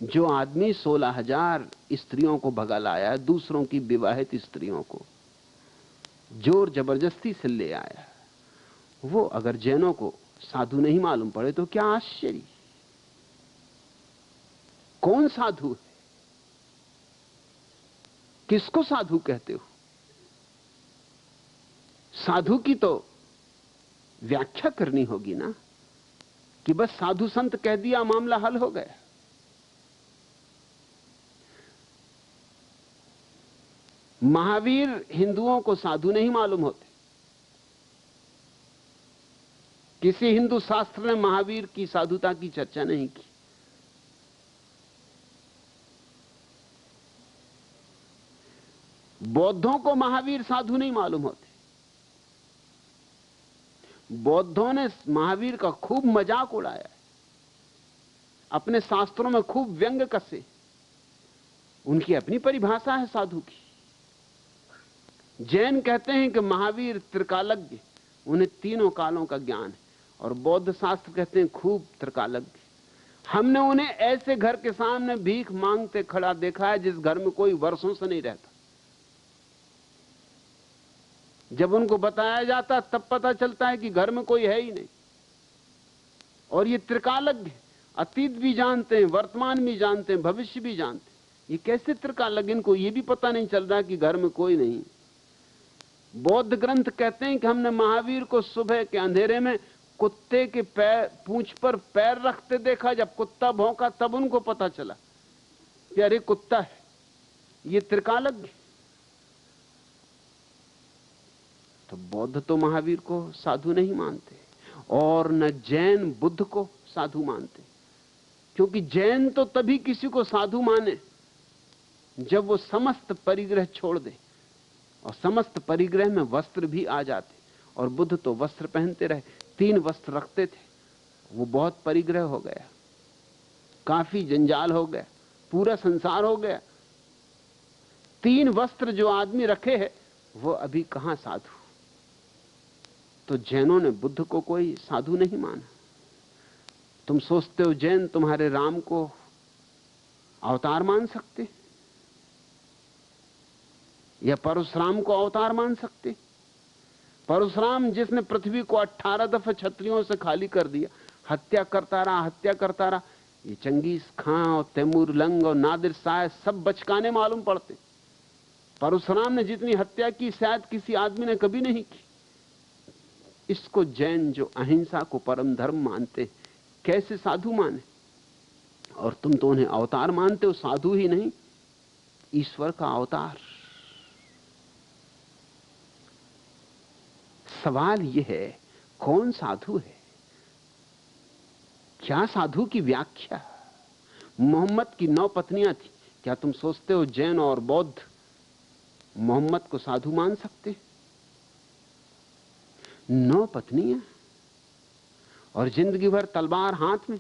जो आदमी 16,000 स्त्रियों को भगा लाया, दूसरों की विवाहित स्त्रियों को जोर जबरदस्ती से ले आया, वो अगर जैनों को साधु नहीं मालूम पड़े तो क्या आश्चर्य। कौन साधु है? किसको साधु कहते हो? साधु की तो व्याख्या करनी होगी ना, कि बस साधु संत कह दिया मामला हल हो गया। महावीर हिंदुओं को साधु नहीं मालूम होते। किसी हिंदू शास्त्र ने महावीर की साधुता की चर्चा नहीं की। बौद्धों को महावीर साधु नहीं मालूम होते। बौद्धों ने महावीर का खूब मजाक उड़ाया, अपने शास्त्रों में खूब व्यंग कसे। उनकी अपनी परिभाषा है साधु की। जैन कहते हैं कि महावीर त्रिकालज्ञ, उन्हें तीनों कालों का ज्ञान है, और बौद्ध शास्त्र कहते हैं खूब त्रिकालज्ञ। हमने उन्हें ऐसे घर के सामने भीख मांगते खड़ा देखा है जिस घर में कोई वर्षों से नहीं रहता। जब उनको बताया जाता तब पता चलता है कि घर में कोई है ही नहीं। और ये त्रिकालज्ञ, अतीत भी जानते हैं, वर्तमान भी जानते हैं, भविष्य भी जानते हैं। ये कैसे त्रिकालज्ञ? इनको ये भी पता नहीं चल रहा कि घर में कोई नहीं। बौद्ध ग्रंथ कहते हैं कि हमने महावीर को सुबह के अंधेरे में कुत्ते के पैर, पूंछ पर पैर रखते देखा। जब कुत्ता भौंका तब उनको पता चला कि अरे कुत्ता है। ये त्रिकालज्ञ। तो बौद्ध तो महावीर को साधु नहीं मानते, और न जैन बुद्ध को साधु मानते। क्योंकि जैन तो तभी किसी को साधु माने जब वो समस्त परिग्रह छोड़ दे, और समस्त परिग्रह में वस्त्र भी आ जाते। और बुद्ध तो वस्त्र पहनते रहे, 3 वस्त्र रखते थे। वो बहुत परिग्रह हो गया, काफी जंजाल हो गया, पूरा संसार हो गया। 3 वस्त्र जो आदमी रखे हैं वो अभी कहां साधु। तो जैनों ने बुद्ध को कोई साधु नहीं माना। तुम सोचते हो जैन तुम्हारे राम को अवतार मान सकते, या परशुराम को अवतार मान सकते? परशुराम जिसने पृथ्वी को 18 दफे क्षत्रियों से खाली कर दिया, हत्या करता रहा। ये चंगेज खां और तैमूर लंग और नादिर शाह सब बचकाने मालूम पड़ते। परशुराम ने जितनी हत्या की शायद किसी आदमी ने कभी नहीं की। इसको जैन जो अहिंसा को परम धर्म मानते कैसे साधु माने? और तुम तो उन्हें अवतार मानते हो। साधु ही नहीं, ईश्वर का अवतार। सवाल यह है, कौन साधु है? क्या साधु की व्याख्या? मोहम्मद की 9 पत्नियां थी। क्या तुम सोचते हो जैन और बौद्ध मोहम्मद को साधु मान सकते? 9 पत्नियां और जिंदगी भर तलवार हाथ में।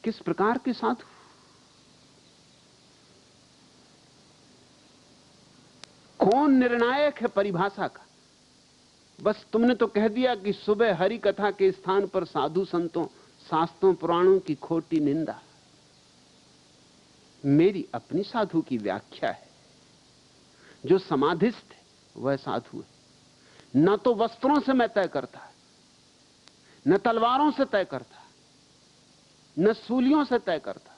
किस प्रकार के साधु? कौन निर्णायक है परिभाषा का? बस तुमने तो कह दिया कि सुबह हरि कथा के स्थान पर साधु संतों, शास्त्रों, पुराणों की खोटी निंदा। मेरी अपनी साधु की व्याख्या है। जो समाधिस्थ है वह साधु है। न तो वस्त्रों से मैं तय करता, न तलवारों से तय करता, न सूलियों से तय करता,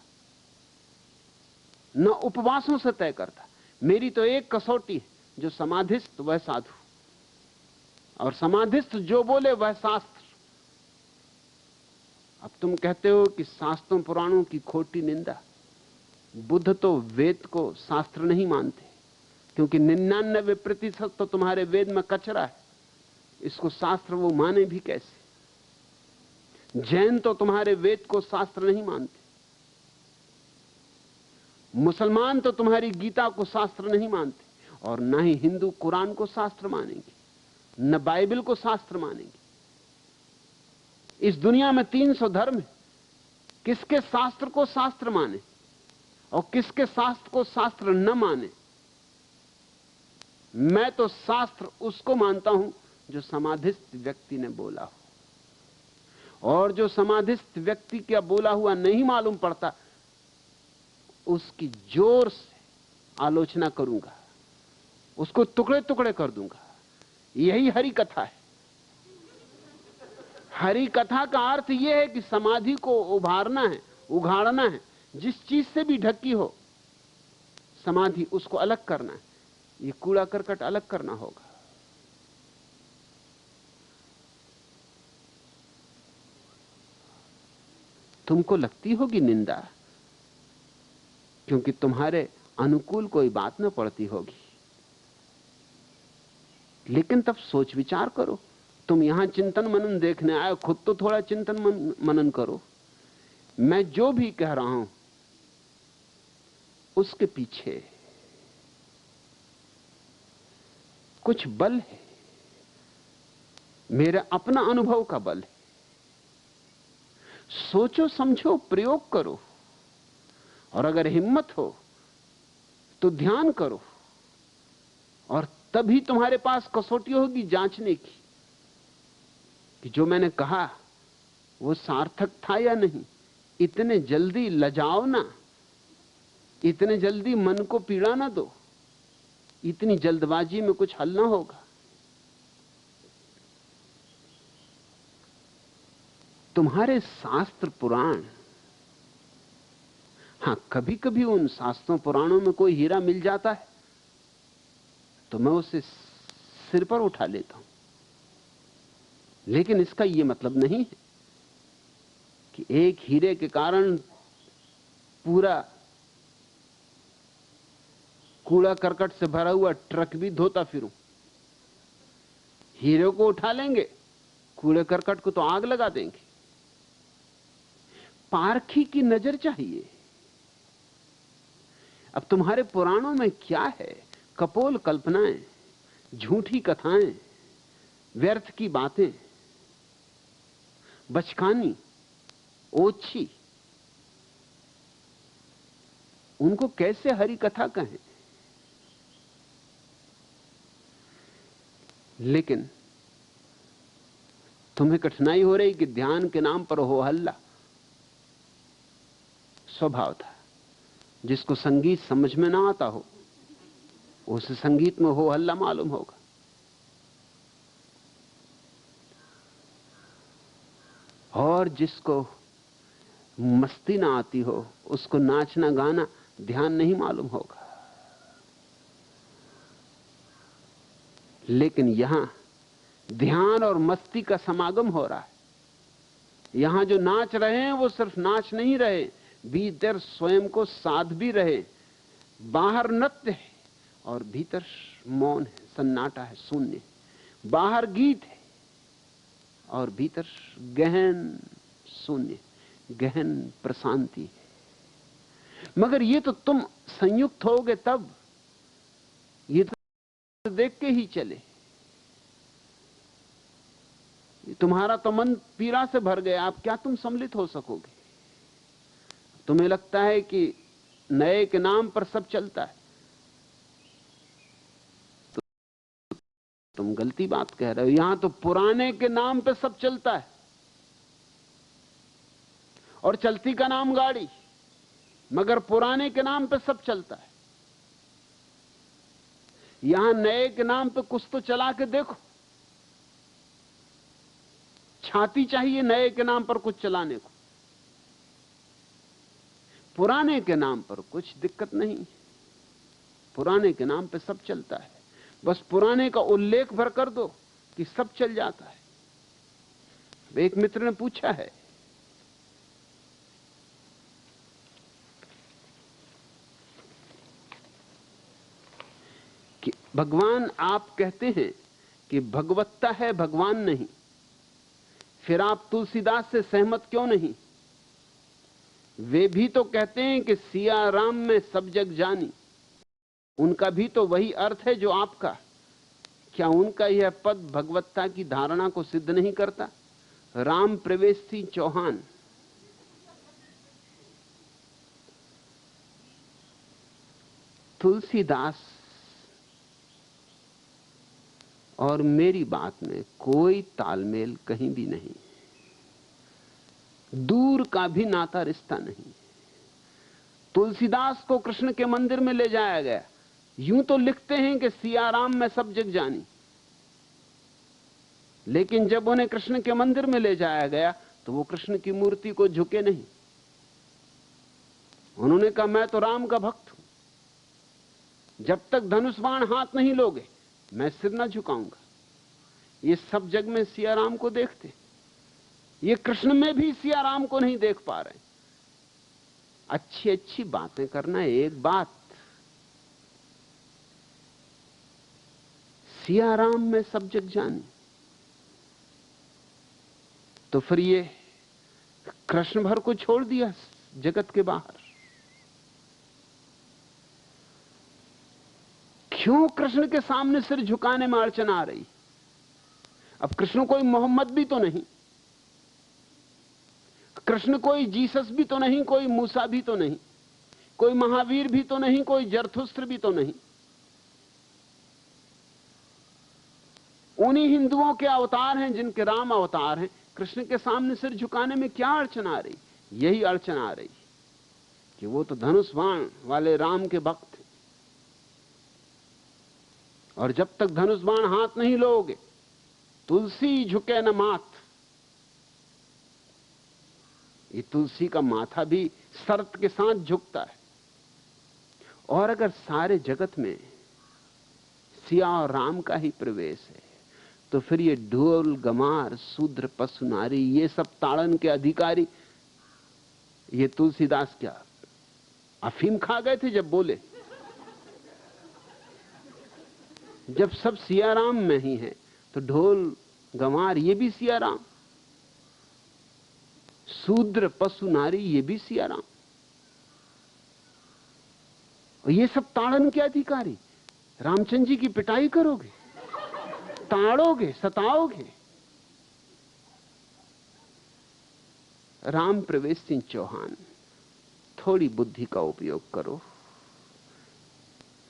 न उपवासों से तय करता। मेरी तो एक कसौटी है, जो समाधिस्थ वह साधु, और समाधिस्थ जो बोले वह शास्त्र। अब तुम कहते हो कि शास्त्रों पुराणों की खोटी निंदा। बुद्ध तो वेद को शास्त्र नहीं मानते, क्योंकि 99% तो तुम्हारे वेद में कचरा है। इसको शास्त्र वो माने भी कैसे? जैन तो तुम्हारे वेद को शास्त्र नहीं मानते। मुसलमान तो तुम्हारी गीता को शास्त्र नहीं मानते, और न ही हिंदू कुरान को शास्त्र मानेंगे, न बाइबल को शास्त्र मानेंगे। इस दुनिया में 300 धर्म है। किसके शास्त्र को शास्त्र माने और किसके शास्त्र को शास्त्र न माने? मैं तो शास्त्र उसको मानता हूं जो समाधिस्थ व्यक्ति ने बोला हो, और जो समाधिस्थ व्यक्ति का बोला हुआ नहीं मालूम पड़ता, उसकी जोर से आलोचना करूंगा, उसको टुकड़े टुकड़े कर दूंगा। यही हरि कथा है। हरि कथा का अर्थ यह है कि समाधि को उभारना है, उघाड़ना है। जिस चीज से भी ढकी हो समाधि, उसको अलग करना है। ये कूड़ा करकट अलग करना होगा। तुमको लगती होगी निंदा, क्योंकि तुम्हारे अनुकूल कोई बात न पड़ती होगी, लेकिन तब सोच विचार करो। तुम यहां चिंतन मनन देखने आए, खुद तो थोड़ा चिंतन मनन करो। मैं जो भी कह रहा हूं उसके पीछे कुछ बल है, मेरा अपना अनुभव का बल है। सोचो समझो, प्रयोग करो, और अगर हिम्मत हो तो ध्यान करो, और तभी तुम्हारे पास कसौटी होगी जांचने की कि जो मैंने कहा वो सार्थक था या नहीं। इतने जल्दी लजाओ ना, इतने जल्दी मन को पीड़ा ना दो, इतनी जल्दबाजी में कुछ हल ना होगा। तुम्हारे शास्त्र पुराण, हां कभी कभी उन शास्त्रों पुराणों में कोई हीरा मिल जाता है तो मैं उसे सिर पर उठा लेता हूं, लेकिन इसका यह मतलब नहीं है कि एक हीरे के कारण पूरा कूड़ा करकट से भरा हुआ ट्रक भी धोता फिरूं। हीरे को उठा लेंगे, कूड़े करकट को तो आग लगा देंगे। पारखी की नजर चाहिए। अब तुम्हारे पुराणों में क्या है? कपोल कल्पनाएं, झूठी कथाएं, व्यर्थ की बातें, बचकानी, ओछी, उनको कैसे हरि कथा कहें? लेकिन तुम्हें कठिनाई हो रही कि ध्यान के नाम पर हो हल्ला। स्वभाव था, जिसको संगीत समझ में ना आता हो उसे संगीत में हो हल्ला मालूम होगा। और जिसको मस्ती ना आती हो उसको नाचना गाना ध्यान नहीं मालूम होगा। लेकिन यहां ध्यान और मस्ती का समागम हो रहा है। यहां जो नाच रहे हैं वो सिर्फ नाच नहीं रहे, भीतर स्वयं को साध भी रहे। बाहर नृत्य है और भीतर मौन है, सन्नाटा है, शून्य। बाहर गीत है और भीतर गहन शून्य, गहन प्रशांति है। मगर ये तो तुम संयुक्त होगे तब, ये तो देख के ही चले। तुम्हारा तो मन पीड़ा से भर गया, अब क्या तुम सम्मिलित हो सकोगे? तुम्हें लगता है कि नए के नाम पर सब चलता है, तो तुम गलती बात कह रहे हो। यहां तो पुराने के नाम पे सब चलता है, और चलती का नाम गाड़ी, मगर पुराने के नाम पे सब चलता है। यहां नए के नाम पे कुछ तो चला के देखो। छाती चाहिए नए के नाम पर कुछ चलाने को, पुराने के नाम पर कुछ दिक्कत नहीं। पुराने के नाम पे सब चलता है, बस पुराने का उल्लेख भर कर दो कि सब चल जाता है। एक मित्र ने पूछा है कि भगवान, आप कहते हैं कि भगवत्ता है, भगवान नहीं, फिर आप तुलसीदास से सहमत क्यों नहीं? वे भी तो कहते हैं कि सिया राम में सब जग जानी। उनका भी तो वही अर्थ है जो आपका। क्या उनका यह पद भगवत्ता की धारणा को सिद्ध नहीं करता? राम प्रवेश सिंह चौहान, तुलसीदास और मेरी बात में कोई तालमेल कहीं भी नहीं। दूर का भी नाता रिश्ता नहीं। तुलसीदास को कृष्ण के मंदिर में ले जाया गया। यूं तो लिखते हैं कि सियाराम में सब जग जानी, लेकिन जब उन्हें कृष्ण के मंदिर में ले जाया गया तो वो कृष्ण की मूर्ति को झुके नहीं। उन्होंने कहा, मैं तो राम का भक्त हूं, जब तक धनुष बाण हाथ नहीं लोगे मैं सिर ना झुकाऊंगा। ये सब जग में सियाराम को देखते, ये कृष्ण में भी सियाराम को नहीं देख पा रहे। अच्छी अच्छी बातें करना एक बात, सियाराम में सब जग जानी। तो फिर ये कृष्ण भर को छोड़ दिया जगत के बाहर। क्यों कृष्ण के सामने सिर झुकाने में अड़चन आ रही? अब कृष्ण कोई मोहम्मद भी तो नहीं, कृष्ण कोई जीसस भी तो नहीं, कोई मूसा भी तो नहीं, कोई महावीर भी तो नहीं, कोई जरथुस्त्र भी तो नहीं। उन्हीं हिंदुओं के अवतार हैं जिनके राम अवतार हैं। कृष्ण के सामने सिर झुकाने में क्या अड़चन आ रही? यही अड़चन आ रही कि वो तो धनुष बाण वाले राम के भक्त हैं, और जब तक धनुष बाण हाथ नहीं लोगे तुलसी झुके न माथ। ये तुलसी का माथा भी शर्त के साथ झुकता है। और अगर सारे जगत में सिया और राम का ही प्रवेश है तो फिर ये ढोल गमार शूद्र पशु नारी ये सब ताड़न के अधिकारी, ये तुलसीदास क्या अफीम खा गए थे जब बोले? जब सब सियाराम में ही है तो ढोल गमार ये भी सियाराम, शूद्र पशु नारी ये भी सियाराम, और ये सब ताड़न के अधिकारी। रामचंद्र जी की पिटाई करोगे, ताड़ोगे, सताओगे। राम प्रवेश सिंह चौहान, थोड़ी बुद्धि का उपयोग करो।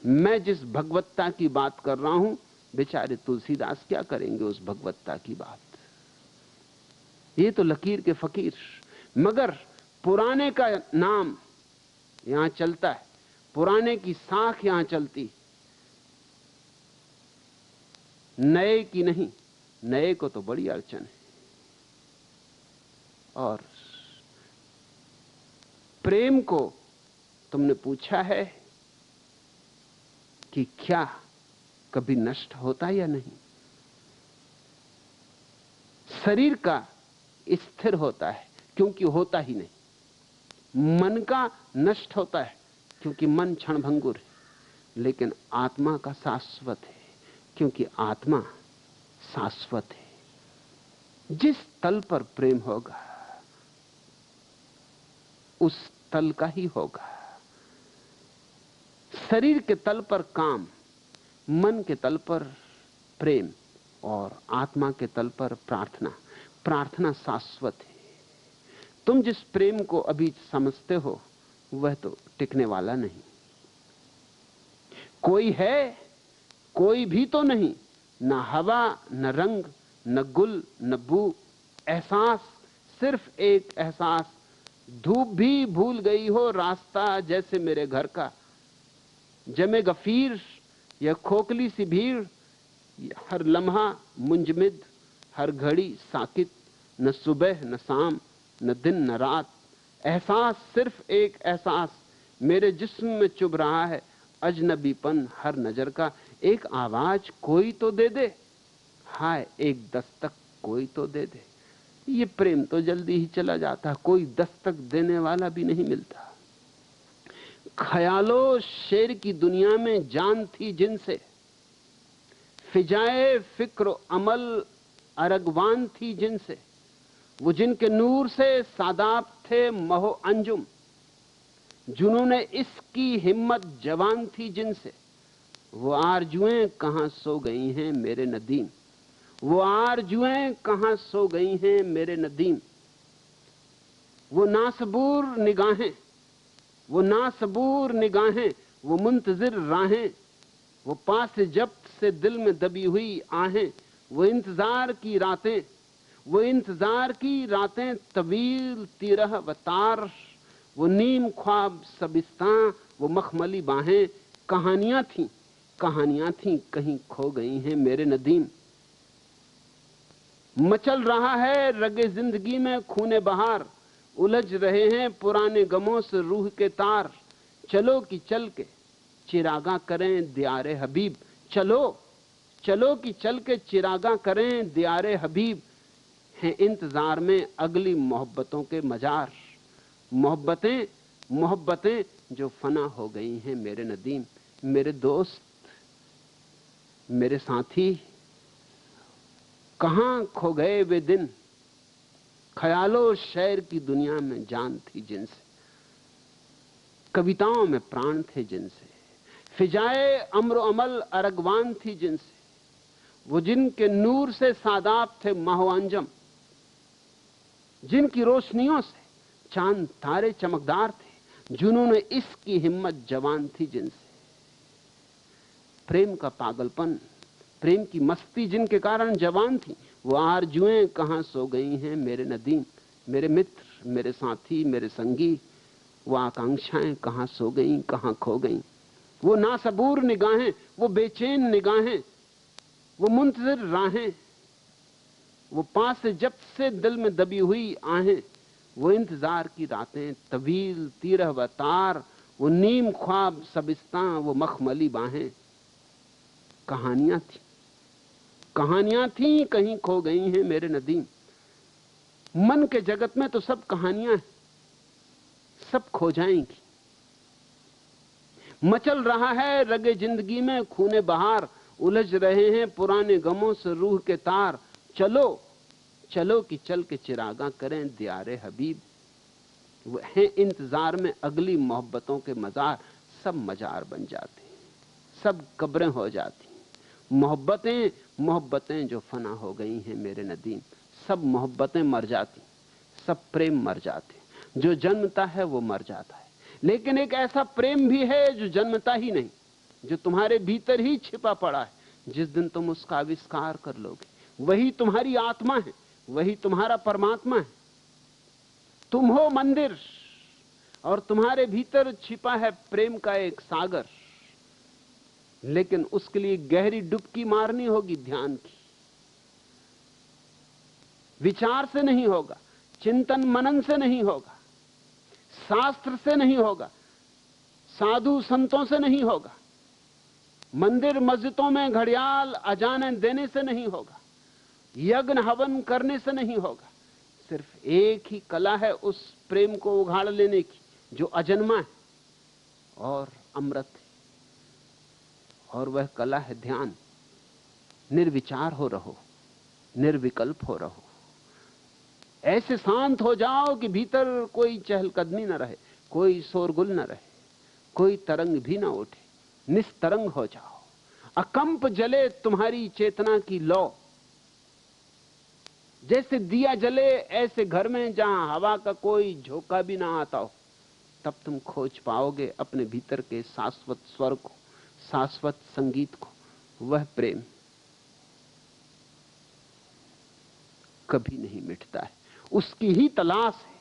मैं जिस भगवत्ता की बात कर रहा हूं, बेचारे तुलसीदास क्या करेंगे उस भगवत्ता की बात? ये तो लकीर के फकीर। मगर पुराने का नाम यहां चलता है, पुराने की साख यहां चलती, नए की नहीं। नए को तो बड़ी अड़चन है। और प्रेम को तुमने पूछा है कि क्या कभी नष्ट होता या नहीं? शरीर का स्थिर होता है क्योंकि होता ही नहीं। मन का नष्ट होता है क्योंकि मन क्षणभंगुर है। लेकिन आत्मा का शाश्वत है क्योंकि आत्मा शाश्वत है। जिस तल पर प्रेम होगा उस तल का ही होगा। शरीर के तल पर काम, मन के तल पर प्रेम, और आत्मा के तल पर प्रार्थना। प्रार्थना शाश्वत है। तुम जिस प्रेम को अभी समझते हो वह तो टिकने वाला नहीं। कोई है, कोई भी तो नहीं, न हवा, न रंग, न गुल, न बू। एहसास, सिर्फ एक एहसास। धूप भी भूल गई हो रास्ता जैसे मेरे घर का। जमे गफीर या खोखली सी भीड़, हर लम्हा मुंजमिद, हर घड़ी साकित। न सुबह न शाम, न दिन न रात। एहसास, सिर्फ एक एहसास, मेरे जिस्म में चुभ रहा है अजनबीपन हर नजर का। एक आवाज कोई तो दे दे, हाय एक दस्तक कोई तो दे दे। ये प्रेम तो जल्दी ही चला जाता, कोई दस्तक देने वाला भी नहीं मिलता। ख्यालो शेर की दुनिया में जान थी जिनसे, फिजाए फिक्र अमल अरगवान थी जिनसे। वो जिनके नूर से सादाब थे महो अंजुम, जिन्होंने इसकी हिम्मत जवान थी जिनसे। वो आरजुएं कहां सो गई हैं मेरे नदीम, वो आरजुएं कहां सो गई हैं मेरे नदीम। वो नासबूर निगाहें, वो नासबूर निगाहें, वो मुंतजिर राहें, वो पास जब्त से दिल में दबी हुई आहें, वो इंतजार की रातें, वो इंतजार की रातें तवील तिरह व तार, वो नीम ख्वाब सबिस्तां, वो मखमली बाहें, कहानियां थीं कहीं खो गई हैं मेरे नदीम। मचल रहा है रगे जिंदगी में खूने बहार, उलझ रहे हैं पुराने गमों से रूह के तार। चलो कि चल के चिरागा करें दियारे हबीब, चलो कि चल के चिरागा करें दियारे हबीब। हैं इंतजार में अगली मोहब्बतों के मजार, मोहब्बतें जो फना हो गई हैं मेरे नदीम। मेरे दोस्त, मेरे साथी, कहां खो गए वे दिन, ख्यालों शहर की दुनिया में जान थी जिनसे, कविताओं में प्राण थे जिनसे, फिजाए अम्र अमल अरगवान थी जिनसे, वो जिनके नूर से सादाब थे माहवांजम, जिनकी रोशनियों से चांद तारे चमकदार थे, जिन्होंने इसकी हिम्मत जवान थी जिनसे। प्रेम का पागलपन, प्रेम की मस्ती जिनके कारण जवान थी, वो आरजुएं कहां सो गई हैं मेरे नदीम। मेरे मित्र, मेरे साथी, मेरे संगी, वो आकांक्षाएं कहां सो गई, कहां खो गई। वो नासबूर निगाहें, वो बेचैन निगाहें, वो मुंतजिर राहें, वो पास से जब से दिल में दबी हुई आहें, वो इंतजार की रातें तवील तिरह व तार, वो नीम ख्वाब सबिस्तां, वो मखमली बाहें। कहानियां थी कहीं खो गई हैं मेरे नदीम। मन के जगत में तो सब कहानियां हैं, सब खो जाएंगी। मचल रहा है रगे जिंदगी में खूने बहार, उलझ रहे हैं पुराने गमों से रूह के तार। चलो कि चल के चिरागा करें दियारे हबीब। वो हैं इंतजार में अगली मोहब्बतों के मजार, सब मजार बन जाते, सब कब्रें हो जाती। मोहब्बतें जो फना हो गई हैं मेरे नदीम। सब मोहब्बतें मर जाती, सब प्रेम मर जाते। जो जन्मता है वो मर जाता है, लेकिन एक ऐसा प्रेम भी है जो जन्मता ही नहीं, जो तुम्हारे भीतर ही छिपा पड़ा है। जिस दिन तुम उसका आविष्कार कर लोगे, वही तुम्हारी आत्मा है, वही तुम्हारा परमात्मा है। तुम हो मंदिर और तुम्हारे भीतर छिपा है प्रेम का एक सागर, लेकिन उसके लिए गहरी डुबकी मारनी होगी ध्यान की। विचार से नहीं होगा, चिंतन मनन से नहीं होगा, शास्त्र से नहीं होगा, साधु संतों से नहीं होगा, मंदिर मस्जिदों में घड़ियाल अजाने देने से नहीं होगा, यज्ञ हवन करने से नहीं होगा। सिर्फ एक ही कला है उस प्रेम को उघाड़ लेने की, जो अजन्मा है और अमृत है, और वह कला है ध्यान। निर्विचार हो रहो, निर्विकल्प हो रहो, ऐसे शांत हो जाओ कि भीतर कोई चहलकदमी न रहे, कोई शोरगुल न रहे, कोई तरंग भी ना उठे। निस्तरंग हो जाओ, अकंप जले तुम्हारी चेतना की लौ। जैसे दिया जले ऐसे घर में जहां हवा का कोई झोंका भी ना आता हो, तब तुम खोज पाओगे अपने भीतर के शाश्वत स्वर को, शाश्वत संगीत को। वह प्रेम कभी नहीं मिटता है, उसकी ही तलाश है।